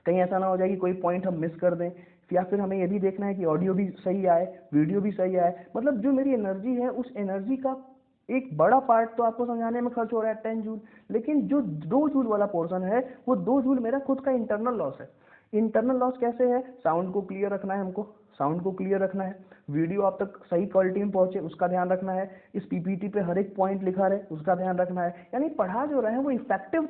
कहीं ऐसा ना हो जाए कि कोई पॉइंट हम मिस कर दें, या फिर हमें ये भी देखना है कि ऑडियो भी सही आए, वीडियो भी सही आए। मतलब जो मेरी एनर्जी है, उस एनर्जी का एक बड़ा पार्ट तो आपको समझाने में खर्च हो रहा है 10 जूल, लेकिन जो 2 जूल वाला पोर्शन है वो 2 जूल मेरा खुद का इंटरनल लॉस है। इंटरनल लॉस कैसे है? साउंड को क्लियर रखना है हमको, साउंड को क्लियर रखना है, वीडियो आप तक सही क्वालिटी में पहुंचे उसका ध्यान रखना है, इस पीपीटी पे हर एक पॉइंट लिखा रहे उसका ध्यान रखना है। यानी पढ़ा जो रहे हैं वो इफेक्टिव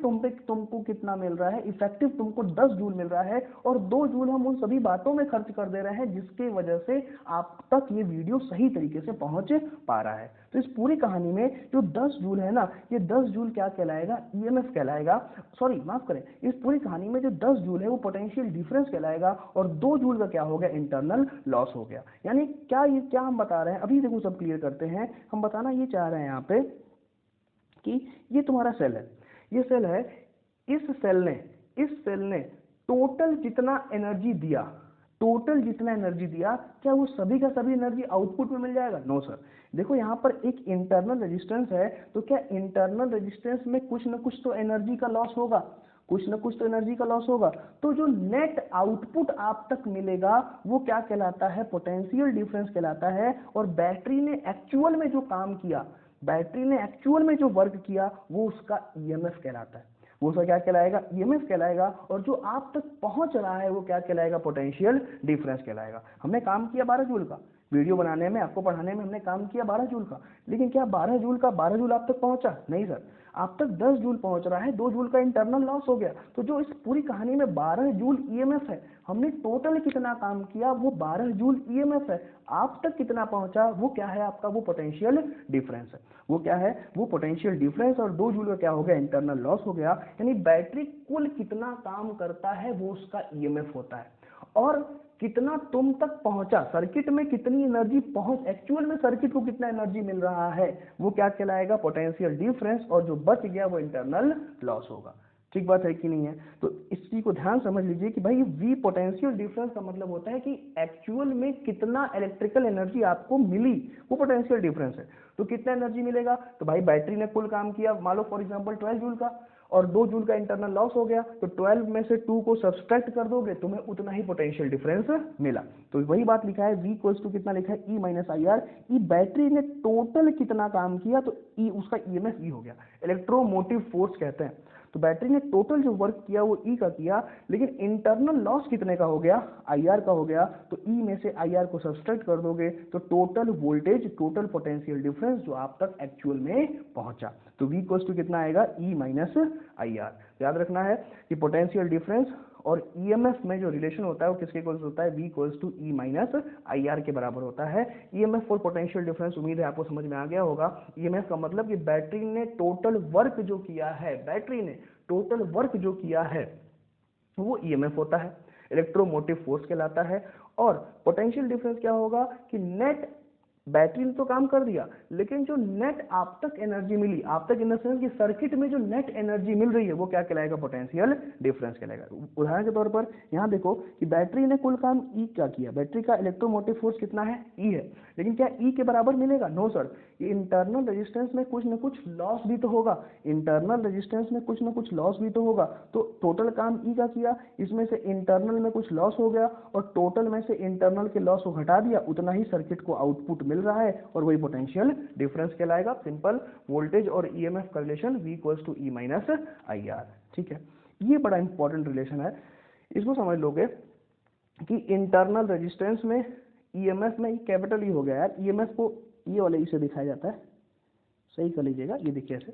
तुमको कितना मिल रहा है, इफेक्टिव तुमको 10 जूल मिल रहा है और 2 जूल हम उन सभी बातों में खर्च कर दे रहे हैं जिसकी वजह से आप तक ये वीडियो सही तरीके से पहुंच पा रहा है। तो इस पूरी कहानी में जो 10 जूल है ना, ये 10 जूल क्या कहलाएगा? ईएमएफ कहलाएगा। सॉरी माफ करें, इस पूरी कहानी में जो 10 जूल है वो पोटेंशियल डिफरेंस कहलाएगा और 2 जूल का क्या हो गया? इंटरनल लॉस हो गया। यानी क्या हम बता रहे हैं, अभी देखो सब क्लियर करते हैं। हम बताना ये चाह रहे हैं यहाँ पे कि ये तुम्हारा सेल है, ये सेल है, इस सेल ने टोटल जितना एनर्जी दिया, क्या वो सभी का सभी एनर्जी आउटपुट में मिल जाएगा? No sir. देखो यहाँ पर एक इंटरनल रेजिस्टेंस है, तो क्या इंटरनल रेजिस्टेंस में कुछ ना कुछ तो एनर्जी का लॉस होगा, तो जो नेट आउटपुट आप तक मिलेगा वो क्या कहलाता है? पोटेंशियल डिफरेंस कहलाता है। और बैटरी ने एक्चुअल में जो काम किया, बैटरी ने एक्चुअल में जो वर्क किया, वो उसका ईएमएफ कहलाता है। वो उसका क्या कहलाएगा? ईएमएफ कहलाएगा। और जो आप तक पहुंच रहा है वो क्या कहलाएगा? पोटेंशियल डिफरेंस कहलाएगा। हमने काम किया 12 जूल का, वीडियो बनाने में, आपको पढ़ाने में हमने काम किया 12 जूल का, लेकिन क्या 12 जूल का 12 जूल आप तक पहुंचा? नहीं सर, आप तक 10 जूल पहुंच रहा है, 2 जूल का इंटरनल लॉस हो गया। तो जो इस पूरी कहानी में 12 जूल ईएमएफ है, हमने टोटल कितना काम किया वो 12 जूल ईएमएफ है, आप तक कितना पहुंचा वो क्या है? आपका वो पोटेंशियल डिफरेंस है। वो क्या है? वो पोटेंशियल डिफरेंस। और 2 जूल का क्या हो गया? इंटरनल लॉस हो गया। यानी बैटरी कुल कितना काम करता है वो उसका ईएमएफ होता है। और कितना तुम तक पहुंचा, सर्किट में कितनी एनर्जी पहुंच, एक्चुअल में सर्किट को कितना एनर्जी मिल रहा है, वो क्या कहलाएगा? Potential difference. और जो बच गया वो इंटरनल लॉस होगा। ठीक बात है कि नहीं है? तो इस चीज को ध्यान समझ लीजिए कि भाई वी पोटेंशियल डिफरेंस का मतलब होता है कि एक्चुअल में कितना इलेक्ट्रिकल एनर्जी आपको मिली, वो पोटेंशियल डिफरेंस है। तो कितना एनर्जी मिलेगा? तो भाई बैटरी ने कुल काम किया, मान लो फॉर एग्जांपल 12 जूल का, और 2 जूल का इंटरनल लॉस हो गया, तो 12 में से 2 को सब्सट्रैक्ट कर दोगे, तुम्हें उतना ही पोटेंशियल डिफरेंस मिला। तो वही बात लिखा है, V इक्वल्स टू कितना लिखा है? E minus I are. E battery ने टोटल कितना काम किया, तो E उसका ईएमएफ E हो गया, इलेक्ट्रोमोटिव फोर्स कहते हैं। तो बैटरी ने टोटल जो वर्क किया वो E का किया, लेकिन इंटरनल लॉस कितने का हो गया? IR का हो गया। तो E में से IR को सब्सट्रैक्ट कर दोगे तो total voltage, total potential difference जो आप तक एक्चुअल में पहुंचा। तो V इक्वल्स टू कितना आएगा, E माइनस आई आर। याद रखना है कि पोटेंशियल डिफरेंस और EMF में जो रिलेशन होता है वो किसके इक्वल्स होता है, V equals to E minus I R के बराबर होता है। EMF और पोटेंशियल डिफरेंस उम्मीद है आपको समझ में आ गया होगा। EMF का मतलब कि बैटरी ने टोटल वर्क जो किया है, बैटरी ने टोटल वर्क जो किया है वो EMF होता है, इलेक्ट्रोमोटिव फोर्स कहलाता है। और पोटेंशियल डिफरेंस क्या होगा कि नेट, बैटरी ने तो काम कर दिया लेकिन जो नेट आप तक एनर्जी मिली, आप तक इन द सेंस कि सर्किट में जो नेट एनर्जी मिल रही है वो क्या कहलाएगा, पोटेंशियल डिफरेंस कहलाएगा। उदाहरण के तौर पर यहाँ देखो कि बैटरी ने कुल काम E क्या किया, बैटरी का इलेक्ट्रोमोटिव फोर्स कितना है, E है, लेकिन क्या E के बराबर मिलेगा, नो सर। ये इंटरनल रेजिस्टेंस में कुछ न कुछ लॉस भी तो होगा, इंटरनल रेजिस्टेंस में कुछ न कुछ लॉस भी तो होगा। तो टोटल काम E का किया, इसमें से इंटरनल में कुछ लॉस हो गया और टोटल में से इंटरनल के लॉस को घटा दिया, उतना ही सर्किट को आउटपुट मिल रहा है और वही पोटेंशियल डिफरेंस कहलाएगा। सिंपल वोल्टेज और EMF का रिलेशन V equals to E minus I R. ठीक है, ये बड़ा इंपॉर्टेंट रिलेशन है, इसको समझ लोगे कि इंटरनल रेजिस्टेंस में EMF में कैपिटल E हो गया यार, EMF को ये वाले इसे दिखाया जाता है, सही कर लीजिएगा, ये देखिए ऐसे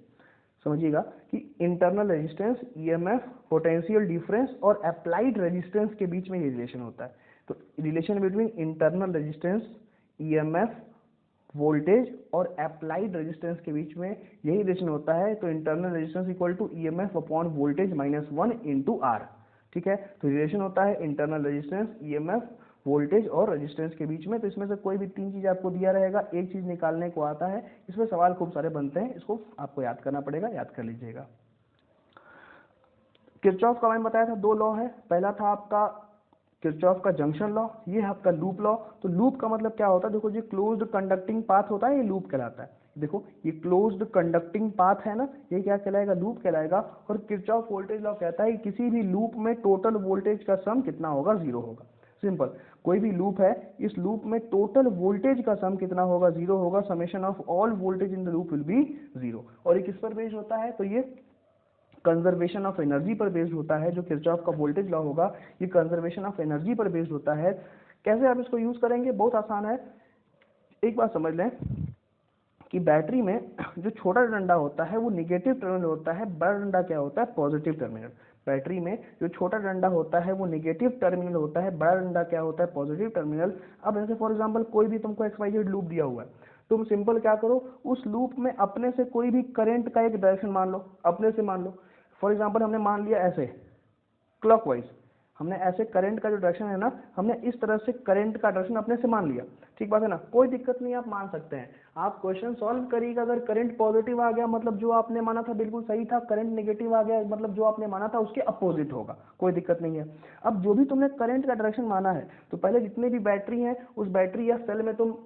समझिएगा कि internal resistance, EMF, potential difference और अप्लाइड रेजिस्टेंस के बीच में ये रिलेशन होता है। तो relation between internal resistance, EMF, voltage और अप्लाइड रेजिस्टेंस के बीच में यही रिलेशन होता है। तो internal resistance equal to EMF upon voltage minus 1 into R. ठीक है, तो रिलेशन होता है इंटरनल रेजिस्टेंस, EMF, वोल्टेज और रेजिस्टेंस के बीच में। तो इसमें से कोई भी तीन चीज आपको दिया रहेगा, एक चीज निकालने को आता है, इसमें सवाल खूब सारे बनते हैं, इसको आपको याद करना पड़ेगा, याद कर लीजिएगा। किरचॉफ का मैंने बताया था दो लॉ है, पहला था आपका किरचॉफ का जंक्शन लॉ, ये है आपका लूप लॉ। तो लूप का मतलब क्या होता है, देखो जो क्लोज्ड कंडक्टिंग पाथ होता है ये लूप कहलाता है। देखो ये क्लोज्ड कंडक्टिंग पाथ है ना, ये क्या कहलाएगा, लूप कहलाएगा। और किरचॉफ वोल्टेज लॉ कहता है कि किसी भी लूप में टोटल वोल्टेज का सम कितना होगा, जीरो होगा। सिंपल, कोई भी लूप है, इस लूप में टोटल वोल्टेज का सम कितना होगा, जीरो होगा। Summation of all voltage in the loop will be zero. और ये किस पर बेस्ड होता है, तो ये कंजर्वेशन ऑफ एनर्जी पर बेस्ड होता है। जो किरचॉफ का वोल्टेज लॉ होगा ये कंजर्वेशन ऑफ एनर्जी पर बेस्ड होता है। कैसे आप इसको यूज करेंगे, बहुत आसान है। एक बात समझ लें कि बैटरी में जो छोटा डंडा होता है वो निगेटिव टर्मिनल होता है, बड़ा डंडा क्या होता है, पॉजिटिव टर्मिनल। बैटरी में जो छोटा डंडा होता है वो निगेटिव टर्मिनल होता है, बड़ा डंडा क्या होता है, पॉजिटिव टर्मिनल। अब जैसे फॉर एग्जांपल कोई भी तुमको XYZ लूप दिया हुआ है, तुम सिंपल क्या करो, उस लूप में अपने से कोई भी करंट का एक डायरेक्शन मान लो, अपने से मान लो। फॉर एग्जाम्पल हमने मान लिया ऐसे क्लॉकवाइज, हमने ऐसे करंट का जो डायरेक्शन है ना, हमने इस तरह से करंट का डायरेक्शन अपने से मान लिया। ठीक बात है ना, कोई दिक्कत नहीं, आप मान सकते हैं। आप क्वेश्चन सॉल्व करिएगा, अगर करंट पॉजिटिव आ गया मतलब जो आपने माना था बिल्कुल सही था, करंट नेगेटिव आ गया मतलब जो आपने माना था उसके अपोजिट होगा, कोई दिक्कत नहीं है। अब जो भी तुमने करंट का डायरेक्शन माना है, तो पहले जितने भी बैटरी हैं उस बैटरी या सेल में तुम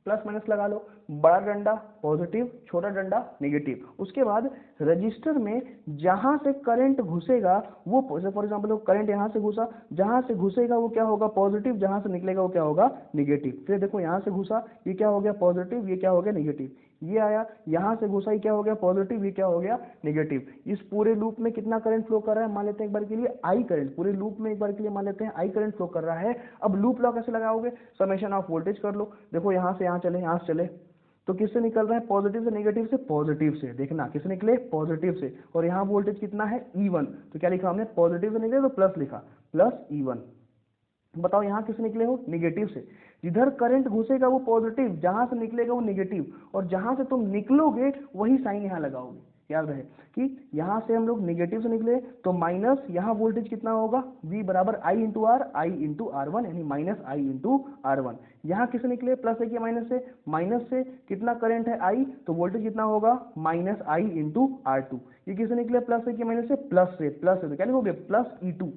प्लस माइनस लगा लो, बड़ा डंडा पॉजिटिव, छोटा डंडा नेगेटिव। उसके बाद रजिस्टर में जहां से करंट घुसेगा वो, फॉर एग्जांपल करंट यहां से घुसा, जहां से घुसेगा वो क्या होगा, पॉजिटिव, जहां से निकलेगा वो क्या होगा, नेगेटिव। फिर देखो यहां से घुसा, ये क्या हो गया, पॉजिटिव, ये क्या हो गया, नेगेटिव। ये आया, यहां से घुसा, ये क्या हो गया, पॉजिटिव, ये क्या हो गया, नेगेटिव। इस पूरे लूप में कितना करंट फ्लो कर रहा है, मान लेते हैं एक बार के लिए आई करंट, पूरे लूप में एक बार के लिए मान लेते हैं आई करंट फ्लो कर रहा है। अब लूप लॉ कैसे लगाओगे, समेशन ऑफ वोल्टेज कर लो। देखो यहां से यहां चले, यहां से चले, तो किससे निकल रहा है, पॉजिटिव से नेगेटिव से, पॉजिटिव से। देखना किससे निकले, पॉजिटिव से। और यहाँ वोल्टेज कितना है, E1, तो क्या लिखा हमने, पॉजिटिव से निकले तो प्लस लिखा, प्लस E1। बताओ यहाँ किससे निकले हो, निगेटिव से। जिधर करंट घुसेगा वो पॉजिटिव, जहां से निकलेगा वो नेगेटिव, और जहां से तुम निकलोगे वही साइन यहाँ लगाओगे। याद रहे कि यहाँ से हम लोग नेगेटिव से निकले तो माइनस, यहाँ वोल्टेज कितना होगा, V बराबर I into R, I into R1, यानी माइनस I इंटू R1। यहाँ किससे निकले, प्लस से या माइनस से, माइनस से कितना करंट है I, तो वोल्टेज कितना होगा, माइनस I इंटू R2। ये किससे निकले, प्लस से या माइनस से, प्लस से, प्लस से, तो क्या लिखोगे, प्लस E2।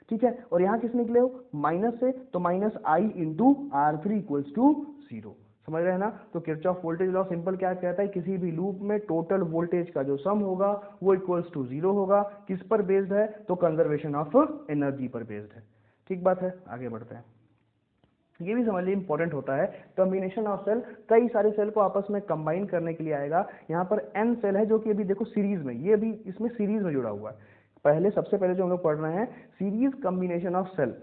ठीक है, और यहाँ किस निकले हो, माइनस से, तो minus I into R3 equals to 0। समझ रहे हैं ना। तो किरचॉफ वोल्टेज लॉ सिंपल क्या कहता है, किसी भी लूप में टोटल वोल्टेज का जो सम होगा वो इक्वल्स टू 0 होगा। किस पर बेस्ड है, तो कंजर्वेशन ऑफ एनर्जी पर बेस्ड है। ठीक बात है, आगे बढ़ते हैं। ये भी समझ लीजिए इंपॉर्टेंट होता है, कॉम्बिनेशन ऑफ सेल, कई सारे सेल को आपस में कंबाइन करने के लिए आएगा। यहाँ पर n सेल है जो कि अभी देखो सीरीज में, ये अभी इसमें सीरीज में जुड़ा हुआ है। पहले सबसे पहले जो हम लोग पढ़ रहे हैं, series combination of cell.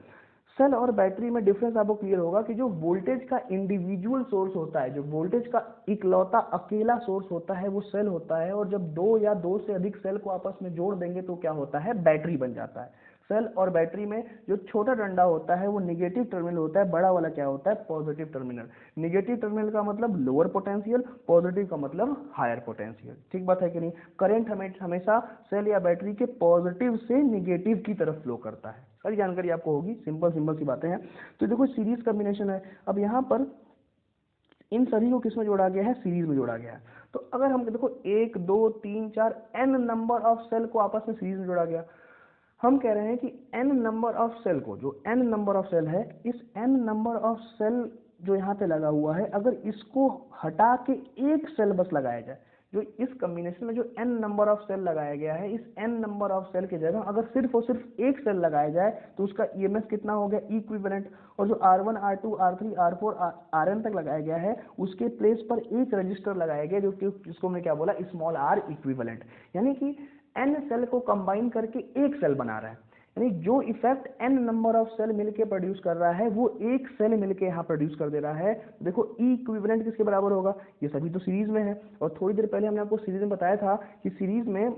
Cell और बैटरी में डिफरेंस आपको क्लियर होगा कि जो वोल्टेज का इंडिविजुअल सोर्स होता है, जो वोल्टेज का इकलौता अकेला सोर्स होता है वो सेल होता है, और जब दो या दो से अधिक सेल को आपस में जोड़ देंगे तो क्या होता है, बैटरी बन जाता है। सेल और बैटरी में जो छोटा डंडा होता है वो निगेटिव टर्मिनल होता है, बड़ा वाला क्या होता है, पॉजिटिव टर्मिनल। निगेटिव टर्मिनल का मतलब लोअर पोटेंशियल, पॉजिटिव का मतलब हायर पोटेंशियल। ठीक बात है कि नहीं। करंट हमेशा सेल या बैटरी के पॉजिटिव से निगेटिव की तरफ फ्लो करता है। सारी जानकारी आपको होगी, सिंपल सिंपल सी बातें हैं। तो देखो सीरीज कॉम्बिनेशन है। अब यहाँ पर इन सभी को किसमें जोड़ा गया है, सीरीज में जोड़ा गया है। तो अगर हम देखो 1 2 3 4 n नंबर ऑफ सेल को आपस में सीरीज में जोड़ा गया, हम कह रहे हैं कि n नंबर ऑफ सेल को, जो n नंबर ऑफ सेल है, इस n नंबर ऑफ सेल जो यहाँ पे लगा हुआ है, अगर इसको हटा के एक सेल बस लगाया जाए, जो इस कॉम्बिनेशन में जो n नंबर ऑफ सेल लगाया गया है, इस n नंबर ऑफ सेल की जगह अगर सिर्फ और सिर्फ एक सेल लगाया जाए तो उसका ईएमएफ कितना हो गया, इक्विवेलेंट। और जो R1 R2 R3 R4 Rn तक लगाया गया है उसके प्लेस पर एक रजिस्टर लगाया गया, जो कि जिसको हमने क्या बोला, स्मॉल r इक्विवेलेंट। यानी कि n सेल को कंबाइन करके एक सेल बना रहा है। यानी जो effect n number of cell मिलके प्रोड्यूस कर रहा है वो एक सेल मिलके यहाँ प्रोड्यूस कर दे रहा है। देखो ई इक्विवेलेंट किसके बराबर होगा, ये सभी तो सीरीज में है, और थोड़ी देर पहले हमने आपको सीरीज में बताया था कि सीरीज में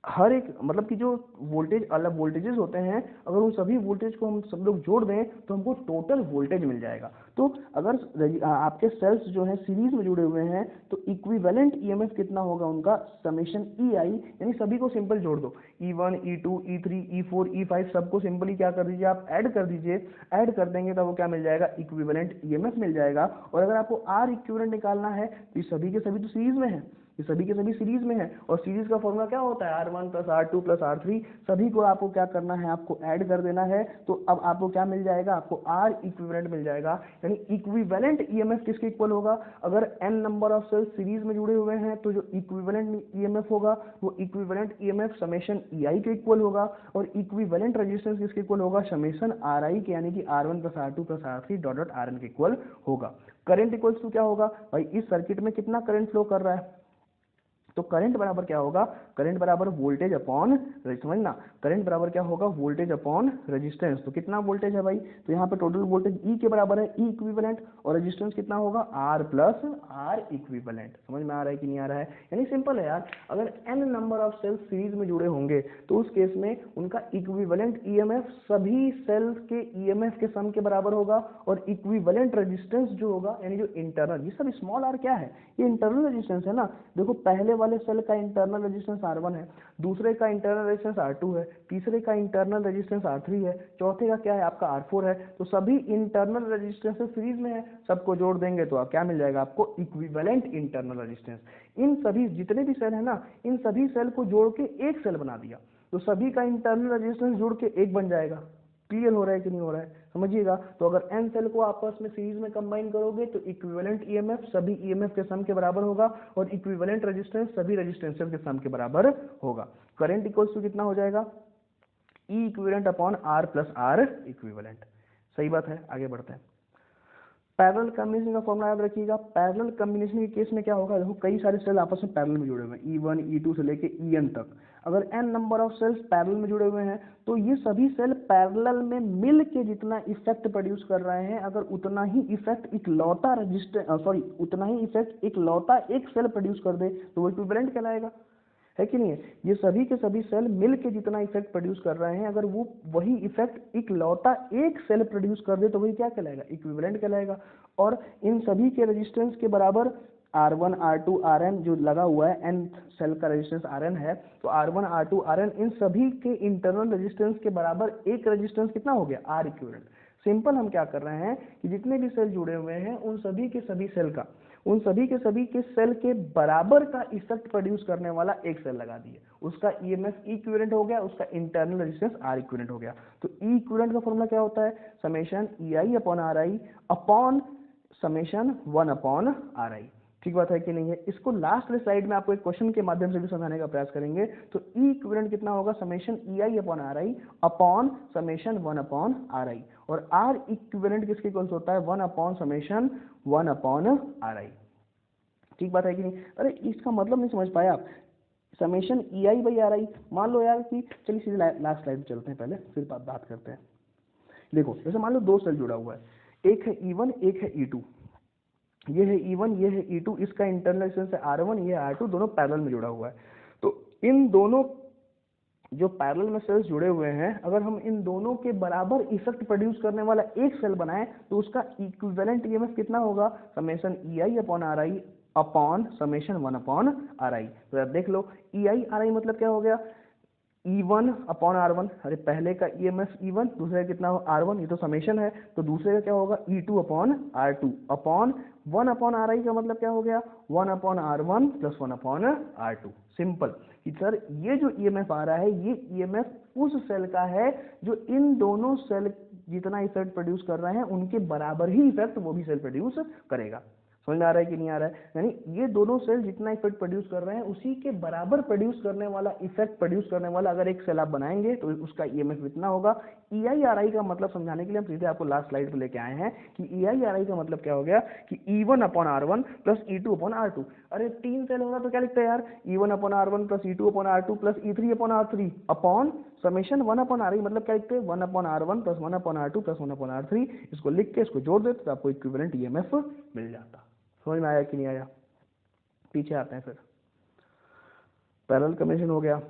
हर एक मतलब कि जो वोल्टेज अलग वोल्टेजेस होते हैं, अगर उन सभी वोल्टेज को हम सब लोग जोड़ दें तो हमको टोटल वोल्टेज मिल जाएगा। तो अगर आपके सेल्स जो हैं सीरीज में जुड़े हुए हैं तो इक्विवेलेंट ईएमएफ कितना होगा उनका, समेशन ई आई, यानी सभी को सिंपल जोड़ दो, E1 E2 E3 E4 E5 सबको सिंपली क्या कर दीजिए, आप ऐड कर दीजिए। ऐड कर देंगे तो वो क्या मिल जाएगा, इक्विवेलेंट ईएमएफ मिल जाएगा। और अगर आपको आर इक्विवेलेंट निकालना है तो ये सभी के सभी तो सीरीज में है, ये सभी के सभी सीरीज में है, और सीरीज का फॉर्मूला क्या होता है, R1 + R2 + R3। सभी को आपको क्या करना है, आपको ऐड कर देना है। तो अब आपको क्या मिल जाएगा, आपको R इक्विवेलेंट मिल जाएगा। यानी इक्विवेलेंट ईएमएफ किसके इक्वल होगा, अगर n number of cells series में जुड़े हुए हैं तो जो इक्विवेलेंट ईएमएफ होगा वो इक्विवेलेंट ईएमएफ समेशन EI के इक्वल होगा, और इक्विवेलेंट रेजिस्टेंस किसके इक्वल होगा, समेशन RI के, यानी कि R1 + R2 + R3 dot dot Rn के इक्वल होगा। करंट इक्वल्स टू क्या होगा भाई, इस सर्किट में कितना करंट फ्लो कर रहा है, तो करंट बराबर क्या होगा, करंट बराबर वोल्टेज अपॉन, समझना, करंट बराबर क्या होगा, वोल्टेज अपॉन रेजिस्टेंस। तो कितना वोल्टेज है भाई, तो यहाँ पे टोटल वोल्टेज ई के बराबर है, ई इक्विवेलेंट, और रेजिस्टेंस कितना होगा, आर प्लस आर इक्विवेलेंट। समझ में आ रहा है कि नहीं आ रहा है। यानी सिंपल है यार, अगर n number of cells series में जुड़े होंगे तो उस केस में उनका इक्विवेलेंट ईएमएफ सभी सेल्स के ईएमएफ के सम के बराबर होगा, और इक्विवेलेंट रेजिस्टेंस जो होगा, यानी जो इंटरनल, ये सब स्मॉल आर क्या है, ये इंटरनल रेजिस्टेंस है ना। देखो पहले वाले सेल का इंटरनल रेजिस्टेंस R1 है, दूसरे का इंटरनल रेजिस्टेंस R2 है, तीसरे का इंटरनल रेजिस्टेंस R3 है, चौथे का क्या है आपका R4 है। तो सभी इंटरनल रेजिस्टेंस सीरीज में है, सबको जोड़ देंगे तो आप क्या मिल जाएगा, आपको इक्विवेलेंट इंटरनल रेजिस्टेंस। इन सभी जितने भी सेल है ना, इन सभी सेल को जोड़ के एक सेल बना दिया तो सभी का इंटरनल रेजिस्टेंस जोड़ के एक बन जाएगा। क्लियर हो रहा है कि नहीं हो रहा है, समझिएगा। तो अगर n सेल को आपस में सीरीज में कंबाइन करोगे तो इक्विवेलेंट ईएमएफ सभी ईएमएफ के सम के बराबर होगा, और इक्विवेलेंट रेजिस्टेंस सभी रेजिस्टेंसेस के सम के बराबर होगा। करंट इक्वल्स टू कितना हो जाएगा, E equivalent upon R plus R equivalent. सही बात है, आगे बढ़ते हैं। पैरेलल कॉम्बिनेशन का फॉर्मूला याद रखिएगा। पैरेलल कॉम्बिनेशन के केस में क्या होगा, देखो कई सारे सेल आपस में पैरेलल में जुड़े हुए हैं, E1 E2 से लेके En तक। अगर n number of cells parallel में जुड़े हुए हैं तो ये सभी सेल पैरेलल में मिल के जितना इफेक्ट प्रोड्यूस कर रहे हैं, अगर उतना ही इफेक्ट इकलौता उतना ही इफेक्ट इकलौता एक सेल प्रोड्यूस कर दे तो वो इक्विवेलेंट कहलाएगा, है कि नहीं है। ये सभी के सभी सेल मिल के जितना इफेक्ट प्रोड्यूस कर रहे हैं, अगर वो वही इफेक्ट इकलौता एक सेल प्रोड्यूस कर दे तो वही क्या कहलाएगा, इक्विवेलेंट कहलाएगा। और इन सभी के रेजिस्टेंस के बराबर R1 R2 Rn जो लगा हुआ है, n सेल का रेजिस्टेंस Rn है, तो R1 R2 Rn इन सभी के इंटरनल रेजिस्टेंस के बराबर एक रेजिस्टेंस कितना हो गया, R इक्विवेलेंट। सिंपल हम क्या कर रहे हैं कि जितने भी सेल जुड़े हुए हैं उन सभी के सभी सेल का, उन सभी के सेल के बराबर का इफेक्ट प्रोड्यूस करने वाला एक सेल लगा दिए, उसका ईएमएफ इक्विवेलेंट हो गया, उसका इंटरनल रेजिस्टेंस आर इक्विवेलेंट हो गया। तो ई इक्विवेलेंट का फॉर्मूला क्या होता है, summation EI upon RI upon summation 1 upon RI। ठीक बात है कि नहीं है। इसको लास्ट वाले स्लाइड में आपको एक क्वेश्चन के माध्यम से भी समझाने का प्रयास करेंगे। तो ई इक्विवेलेंट कितना होगा, summation EI upon RI upon summation 1 upon RI, और आर इक्विवेलेंट किसके इक्वल होता है, 1 अपॉन समेशन 1 अपॉन RI। ठीक बात है कि नहीं। अरे इसका मतलब नहीं समझ पाए आप, समेशन EI बाई RI, मान लो यार कि, चलिए सीधे लास्ट स्लाइड में चलते हैं, पहले फिर बात करते हैं। देखो जैसे मान लो दो सेल जुड़ा हुआ है, एक है E1 एक है E2, ये है E1 ये है E2, इसका इंटरनल रेजिस्टेंस है R1 ये है R2, दोनों पैरेलल में जुड़ा हुआ है। तो इन दोनों जो पैरेलल में सेल्स जुड़े हुए हैं, अगर हम इन दोनों के बराबर इफेक्ट प्रोड्यूस करने वाला एक सेल बनाएं तो उसका इक्विवेलेंट ईएमएफ कितना होगा, summation EI upon RI upon summation 1 upon RI। तो आप देख लो EI RI मतलब क्या हो गया, E1 अपॉन R1, अरे पहले का EMF E1 दूसरे का कितना हो R1, ये तो समेशन है, तो दूसरे का क्या होगा E2 upon R2 upon 1 upon RI का मतलब क्या हो गया 1 upon R1 plus 1 upon R2। Simple कि सर ये जो EMF आ रहा है ये EMF उस सेल का है जो इन दोनों सेल जितना इफेक्ट प्रोड्यूस कर रहे हैं उनके बराबर ही इफेक्ट वो भी सेल प्रोड्यूस करेगा। समझ में आ रहा है कि नहीं आ रहा है, यानी ये दोनों सेल जितना इफेक्ट प्रोड्यूस कर रहे हैं उसी के बराबर प्रोड्यूस करने वाला इफेक्ट प्रोड्यूस करने वाला अगर एक सेल आप बनाएंगे तो उसका ईएमएफ इतना होगा। EI RI का मतलब समझाने के लिए हम सीधे आपको लास्ट स्लाइड पे लेके आए हैं कि EI RI का मतलब क्या हो गया कि E1 upon R1 plus E2 upon R2। अरे तीन सेल होगा तो क्या लिखते हैं यार, E1 upon R1 plus E2 upon R2 plus E3 upon R3 upon summation 1 upon RI, मतलब क्या लिखते हैं 1 upon R1 plus 1 upon R2 plus 1 upon R3। इसको लिख के इसको जोड़ देते तो आपको इक्विवेलेंट ईएमएफ मिल जाता। समझ में आया कि नहीं आया, पीछे आते हैं फिर। पैरेलल कॉम्बिनेशन हो गया।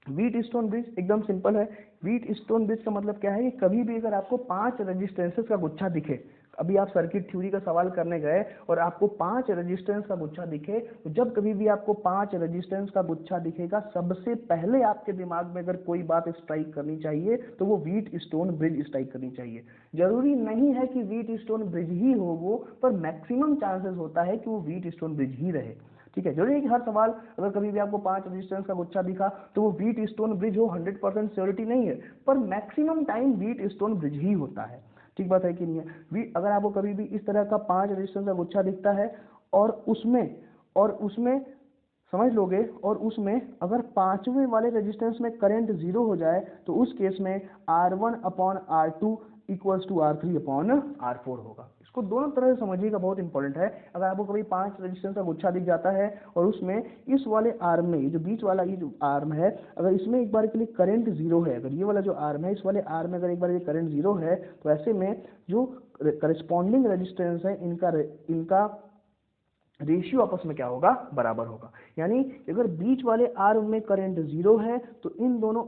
व्हीट स्टोन ब्रिज एकदम सिंपल है। व्हीट स्टोन ब्रिज का मतलब क्या है कि कभी भी अगर आपको 5 रेजिस्टेंसेस का गुच्छा दिखे, अभी आप सर्किट थ्योरी का सवाल करने गए और आपको 5 रेजिस्टेंस का गुच्छा दिखे, तो जब कभी भी आपको 5 रेजिस्टेंस का गुच्छा दिखेगा सबसे पहले आपके दिमाग में अगर कोई बात स्ट्राइक करनी चाहिए तो वो व्हीट स्टोन ब्रिज स्ट्राइक करनी चाहिए। जरूरी नहीं है कि व्हीट स्टोन ब्रिज ही हो वो, पर मैक्सिमम चांसेस होता है कि वो व्हीट स्टोन ब्रिज ही रहे। ठीक है, जरूरी है कि हर सवाल अगर कभी भी आपको 5 रेजिस्टेंस का गुच्छा दिखा तो वो व्हीट स्टोन ब्रिज हो, 100% श्योरिटी नहीं है, पर maximum time Wheatstone bridge ही होता है। ठीक बात है कि नहीं है। अगर आपको कभी भी इस तरह का 5 रेजिस्टेंस का गुच्छा दिखता है और उसमें समझ लोगे, और उसमें अगर पांचवें वाले रेजिस्टेंस में करंट 0 हो जाए तो उस केस में R1 upon R2 equals to R3 upon R4 होगा। इसको दोनों तरह से समझिएगा, बहुत इंपॉर्टेंट है। अगर आपको कभी 5 रेजिस्टेंस का गुच्छा दिख जाता है और उसमें इस वाले आर्म में, ये जो बीच वाला ये जो आर्म है, अगर इसमें एक बार के लिए करंट 0 है, अगर ये वाला जो आर्म है इस वाले आर्म में अगर एक बार ये करंट 0 है, तो ऐसे में जो करस्पॉन्डिंग रेजिस्टेंस है इनका रेशियो आपस में क्या होगा, बराबर होगा। यानी अगर बीच वाले आर्म में करंट 0 है तो इन दोनों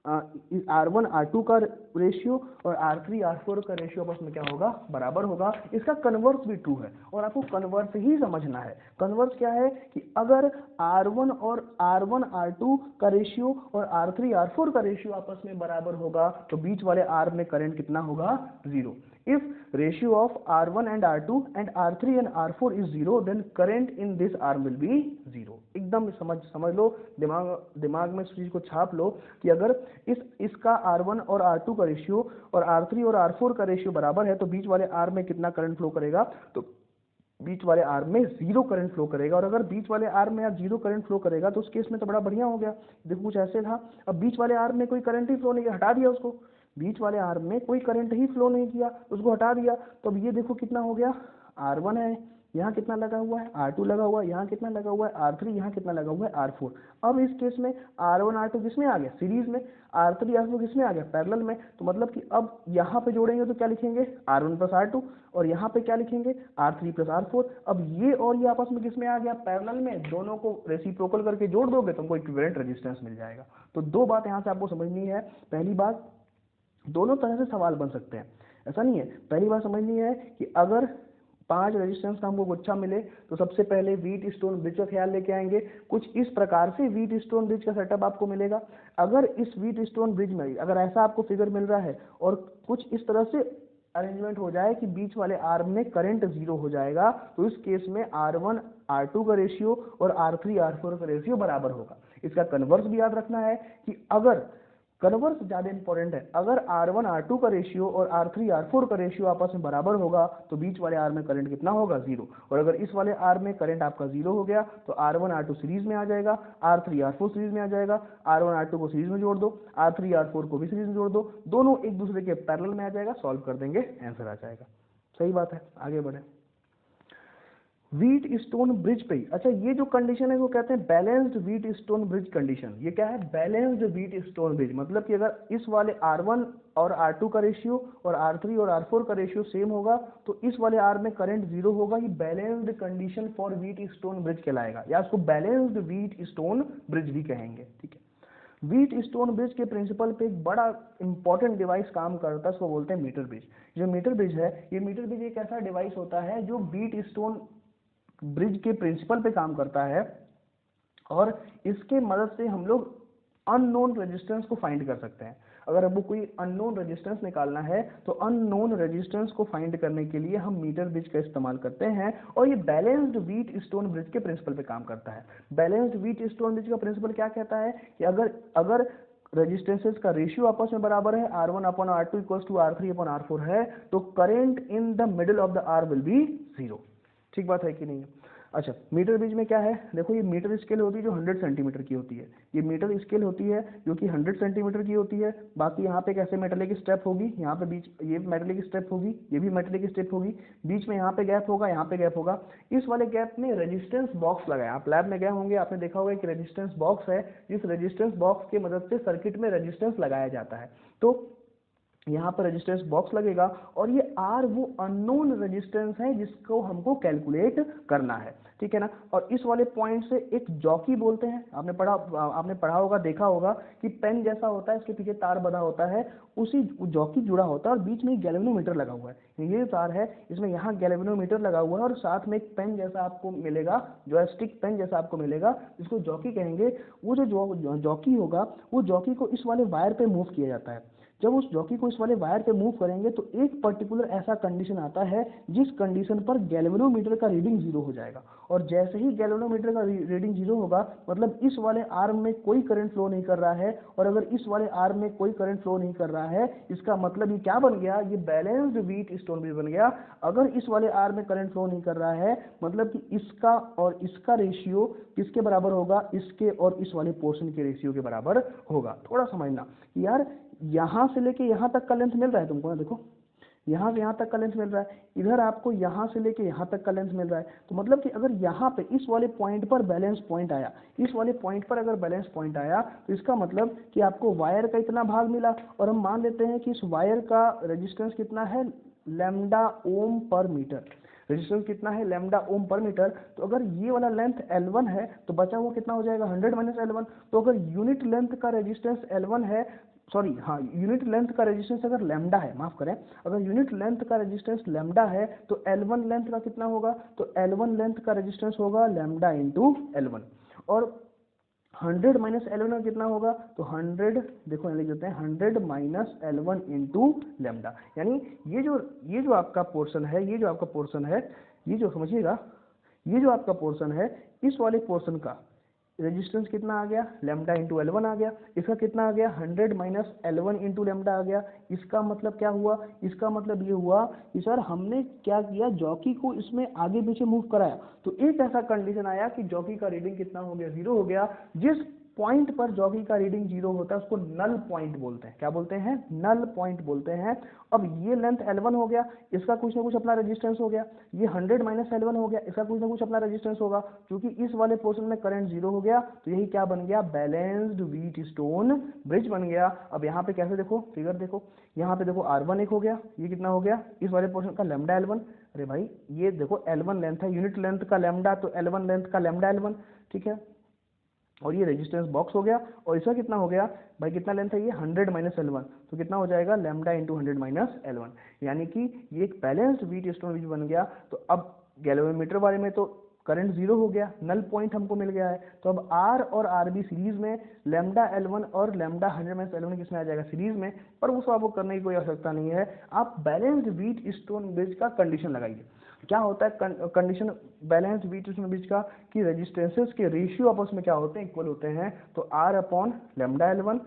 R1 R2 का रेशियो और R3 R4 का रेशियो आपस में क्या होगा, बराबर होगा। इसका कन्वर्स भी ट्रू है और आपको कन्वर्स ही समझना है। कन्वर्स क्या है कि अगर R1 R2 का रेशियो और R3 R4 का रेशियो आपस में बराबर होगा तो बीच वाले आर्म में करंट कितना होगा, 0। If ratio of R1 and R2 and R3 and R4 is 0, then current in this arm will be 0। एकदम समझ लो, दिमाग में इस चीज को छाप लो कि अगर इसका R1 और R2 का रेशियो और R3 और R4 का रेशियो बराबर है तो बीच वाले आर्म में कितना करंट फ्लो करेगा, तो बीच वाले आर्म में 0 करंट फ्लो करेगा। और अगर बीच वाले आर्म में आप 0 करंट फ्लो करेगा तो उस केस में तो बड़ा बढ़िया हो गया। देखो कुछ ऐसे था, अब बीच वाले आर्म में कोई करंट ही फ्लो नहीं किया, हटा दिया उसको, बीच वाले आर्म में कोई करंट ही फ्लो नहीं किया, उसको हटा दिया, तो अब ये देखो कितना हो गया, R1 है, यहाँ कितना लगा हुआ है, R2 लगा हुआ है, यहाँ कितना लगा हुआ है, R3, यहाँ कितना लगा हुआ है, R4। अब इस केस में R1 R2 किसमें आ गया, सीरीज में, R3 R4 किसमें आ गया, पैरेलल में। तो मतलब कि अब यहाँ पे जोड़ेंगे तो क्या लिखेंगे, R1 प्लस R2, और यहाँ पे क्या लिखेंगे, R3 प्लस R4। अब ये और ये आपस में किसमें आ गया, पैरेलल में। दोनों को रेसिप्रोकल करके जोड़ दोगे तो हमको इक्विवेलेंट रेजिस्टेंस मिल जाएगा। तो दो बात यहाँ से आपको समझनी है। पहली बात, दोनों तरह से सवाल बन सकते हैं, ऐसा नहीं है। पहली बात समझनी है कि अगर 5 रेजिस्टेंस का हमको गुच्छा मिले तो सबसे पहले व्हीट स्टोन ब्रिज का ख्याल लेके आएंगे। कुछ इस प्रकार से व्हीट स्टोन ब्रिज का सेटअप आपको मिलेगा। अगर इस व्हीट स्टोन ब्रिज में अगर ऐसा आपको फिगर मिल रहा है और कुछ इस तरह से अरेंजमेंट हो जाए कि बीच वाले आर्म में करंट 0 हो जाएगा, तो इस केस में R1 R2 का रेशियो और R3 R4 का रेशियो बराबर होगा। इसका कन्वर्स भी याद रखना है कि अगर कन्वर्स ज्यादा इंपॉर्टेंट है, अगर R1 R2 का रेशियो और R3 R4 का रेशियो आपस में बराबर होगा तो बीच वाले आर्म में करंट कितना होगा, 0। और अगर इस वाले आर्म में करंट आपका 0 हो गया तो R1 R2 सीरीज में आ जाएगा, R3 R4 सीरीज में आ जाएगा, R1 R2 को सीरीज में जोड़ दो, R3 R4 को भी सीरीज में जोड़ दो, दोनों एक दूसरे के पैरेलल में आ जाएगा, सॉल्व कर देंगे, आंसर आ जाएगा। सही बात है, आगे बढ़े। व्हीट स्टोन ब्रिज पे ही। अच्छा, ये जो कंडीशन है वो कहते हैं balanced wheat stone bridge condition. ये क्या है? बैलेंस्ड व्हीट स्टोन ब्रिज, मतलब कि अगर इस वाले R1 और R2 का रेशियो और R3 और R4 का रेशियो सेम होगा तो इस वाले R में करंट जीरो होगा। ये balanced condition for wheat stone bridge कहलाएगा, या उसको बैलेंस्ड व्हीट स्टोन ब्रिज भी कहेंगे। ठीक है, व्हीट स्टोन ब्रिज के प्रिंसिपल पे एक बड़ा इंपॉर्टेंट डिवाइस काम करता है, उसको बोलते हैं मीटर ब्रिज। जो मीटर ब्रिज है, ये मीटर ब्रिज एक ऐसा डिवाइस होता है जो व्हीट स्टोन ब्रिज के प्रिंसिपल पे काम करता है, और इसके मदद से हम लोग अननोन रेजिस्टेंस को फाइंड कर सकते हैं। अगर हमको कोई अननोन रेजिस्टेंस निकालना है तो अननोन रेजिस्टेंस को फाइंड करने के लिए हम मीटर ब्रिज का इस्तेमाल करते हैं, और ये बैलेंस्ड व्हीट स्टोन ब्रिज के प्रिंसिपल पे काम करता है। बैलेंस्ड व्हीट स्टोन ब्रिज का प्रिंसिपल क्या कहता है कि अगर अगर रेजिस्टेंसेस का रेशियो आपस में बराबर है, R1 upon R2 equals to R3 upon R4 है, तो current in the middle of the R will be zero. ठीक बात है कि नहीं? अच्छा, मीटर ब्रिज में क्या है? देखो, ये मीटर स्केल होती है जो 100 सेंटीमीटर की होती है। ये मीटर स्केल होती है जो कि 100 सेंटीमीटर की होती है। बाकी यहाँ पे कैसे मेटेलिक स्टेप होगी, यहाँ पे बीच ये मेटेलिक स्टेप होगी, ये भी मेटेलिक स्टेप होगी, बीच में यहाँ पे गैप होगा, यहाँ पे गैप होगा। इस वाले गैप में रेजिस्टेंस बॉक्स लगाया। आप लैब में गए होंगे, आपने देखा होगा कि रेजिस्टेंस बॉक्स है। इस रेजिस्टेंस बॉक्स की मदद से सर्किट में रेजिस्टेंस लगाया जाता है। तो यहाँ पर रेजिस्टेंस बॉक्स लगेगा, और ये R वो अननोन रेजिस्टेंस है जिसको हमको कैलकुलेट करना है। ठीक है ना? और इस वाले पॉइंट से एक जॉकी बोलते हैं, आपने पढ़ा होगा, देखा होगा कि पेन जैसा होता है, इसके पीछे तार बंधा होता है, उसी जॉकी जुड़ा होता है, और बीच में एक गैल्वेनोमीटर लगा हुआ है। ये तार है, इसमें यहाँ गैल्वेनोमीटर लगा हुआ है, और साथ में एक पेन जैसा आपको मिलेगा, जॉयस्टिक पेन जैसा आपको मिलेगा, जिसको जॉकी कहेंगे। वो जो जॉकी होगा, वो जॉकी को इस वाले वायर पे मूव किया जाता है। जब उस जॉकी को इस वाले वायर पे मूव करेंगे तो एक पर्टिकुलर ऐसा कंडीशन आता है जिस कंडीशन पर गैल्वेनोमीटर का रीडिंग जीरो हो जाएगा, और जैसे ही गैल्वेनोमीटर का रीडिंग जीरो होगा, मतलब इस वाले आर्म में कोई करंट फ्लो नहीं कर रहा है, और अगर इस वाले आर्म में कोई करंट फ्लो नहीं कर रहा है, इसका मतलब ये क्या बन गया? ये बैलेंस्ड व्हीट स्टोन ब्रिज बन गया। अगर इस वाले आर्म में करंट फ्लो नहीं कर रहा है, मतलब कि इसका और इसका रेशियो किसके बराबर होगा? इसके और इस वाले पोर्शन के रेशियो के बराबर होगा। थोड़ा समझना यार, यहां से लेके यहां तक का लेंथ मिल रहा है तुमको ना, देखो यहां से यहां तक का लेंथ मिल रहा है, इधर आपको यहां से लेके यहां तक का लेंथ मिल रहा है। तो मतलब कि अगर यहां पे इस वाले पॉइंट पर बैलेंस पॉइंट आया, इस वाले पॉइंट पर अगर बैलेंस पॉइंट आया, तो इसका मतलब कि आपको वायर का इतना भाग मिला, और हम मान लेते हैं कि इस वायर का रेजिस्टेंस कितना है? लैम्डा ओम पर मीटर। रेजिस्टेंस कितना है? लैम्डा ओम पर मीटर। तो अगर ये वाला लेंथ L1 है तो बचा हुआ कितना हो जाएगा? 100 माइनस L1। तो अगर यूनिट लेंथ का रेजिस्टेंस L1 है, सॉरी हाँ, यूनिट लेंथ का रेजिस्टेंस अगर लैम्डा है, माफ करें, अगर यूनिट लेंथ का रेजिस्टेंस लैम्डा है तो L1 लेंथ का कितना होगा? तो L1 लेंथ का रेजिस्टेंस होगा लैम्डा इंटू L1। और 100 माइनस L1 का कितना होगा? तो 100, देखो यहाँ लिख देते हैं, 100 माइनस L1 इंटू लैम्डा। यानी ये जो आपका पोर्शन है, ये जो आपका पोर्शन है, ये जो समझिएगा, ये जो आपका पोर्शन है, इस वाले पोर्शन का रेजिस्टेंस कितना आ गया? लैम्डा इंटू L1 आ गया। इसका कितना आ गया? 100 माइनस L1 इंटू लैम्डा आ गया। इसका मतलब क्या हुआ? इसका मतलब ये हुआ कि सर हमने क्या किया, जॉकी को इसमें आगे पीछे मूव कराया, तो एक ऐसा कंडीशन आया कि जॉकी का रीडिंग कितना हो गया? जीरो हो गया। जिस पॉइंट पर जॉकी का रीडिंग जीरो होता है उसको नल पॉइंट बोलते हैं। क्या बोलते हैं? नल पॉइंट बोलते हैं। अब ये लेंथ L1 हो गया, इसका कुछ ना कुछ अपना रेजिस्टेंस हो गया, ये 100 माइनस L1 हो गया, इसका कुछ ना कुछ अपना रेजिस्टेंस होगा। क्योंकि इस वाले पोर्शन में करंट जीरो हो गया, तो यही क्या बन गया? बैलेंस्ड व्हीट स्टोन ब्रिज बन गया। अब यहाँ पे कैसे देखो, फिगर देखो, यहाँ पे देखो R1 एक हो गया, ये कितना हो गया? इस वाले पोर्शन का लैम्डा L1। अरे भाई, ये देखो L1 लेंथ है, यूनिट लेंथ का लैम्डा, तो L1 लेंथ का लैम्डा L1। ठीक है, और ये रेजिस्टेंस बॉक्स हो गया, और इसका कितना हो गया भाई? कितना लेंथ है ये? 100 माइनस L1, तो कितना हो जाएगा? Lambda into 100 minus L1। यानी कि ये एक बैलेंस्ड व्हीट स्टोन ब्रिज बन गया। तो अब गैल्वेनोमीटर वाले में तो करंट जीरो हो गया, नल पॉइंट हमको मिल गया है। तो अब R और RB सीरीज में, लैम्डा L1 और लैम्डा 100 माइनस L1 किसमें आ जाएगा? सीरीज में। पर उसको आपको करने की कोई आवश्यकता नहीं है, आप बैलेंस्ड व्हीट स्टोन ब्रिज का कंडीशन लगाइए। क्या होता है condition balance wheat stone bridge का? कि रेजिस्टेंसेस के रेशियो आपस में क्या होते हैं? इक्वल होते हैं। तो R upon lambda L1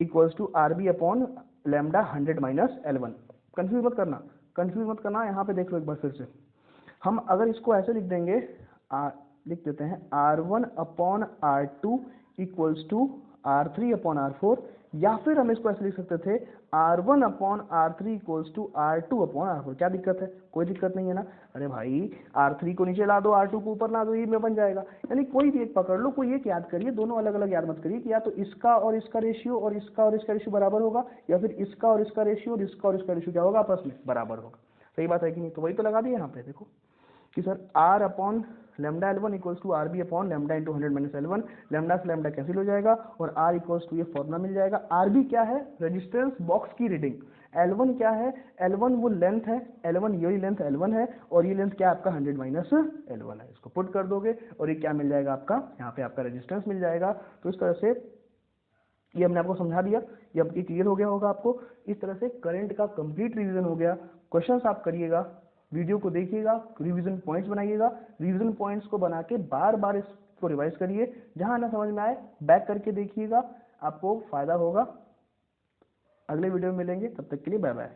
equals to RB upon lambda 100 minus L1। Confuse मत करना, कंफ्यूज मत करना। यहाँ पे देख लो एक बार फिर से, हम अगर इसको ऐसे लिख देंगे, लिख देते हैं R1 upon R2 equals to R3 upon R4 या फिर हम इसको ऐसे लिख सकते थे R1 upon R3 equals to R2 upon R4। क्या दिक्कत है? कोई दिक्कत नहीं है ना। अरे भाई R3 को नीचे ला दो, R2 को ऊपर ला दो, ये में बन जाएगा। यानी कोई भी एक पकड़ लो, कोई एक याद करिए, दोनों अलग अलग याद मत करिए कि या तो इसका और इसका रेशियो और इसका और इसका रेशियो बराबर होगा, या फिर इसका और इसका रेशियो और इसका और इसका रेशियो क्या होगा, आपस में बराबर होगा। सही बात है कि नहीं? तो वही तो लगा दिया यहाँ पे, देखो कि sir R upon lambda L1 equals to R B upon lambda into 100 minus L1, lambda से लैम्डा कैंसिल हो जाएगा और R इक्वल्स टू ये फॉर्मूला मिल जाएगा। RB क्या है? रेजिस्टेंस बॉक्स की रीडिंग। L1 क्या है? L1 वो लेंथ है, L1 ये लेंथ L1 है और ये लेंथ क्या आपका 100 माइनस L1 है। इसको पुट कर दोगे और ये क्या मिल जाएगा आपका, यहाँ पे आपका रेजिस्टेंस मिल जाएगा। तो इस तरह से ये हमने आपको समझा दिया, ये अब क्लियर हो गया होगा आपको। इस तरह से करंट का कंप्लीट रिवीजन हो गया। क्वेश्चंस आप करिएगा, वीडियो को देखिएगा, रिवीजन पॉइंट्स बनाइएगा, रिवीजन पॉइंट्स को बना के बार बार इसको रिवाइज करिए, जहां ना समझ में आए बैक करके देखिएगा, आपको फायदा होगा। अगले वीडियो में मिलेंगे, तब तक के लिए बाय बाय।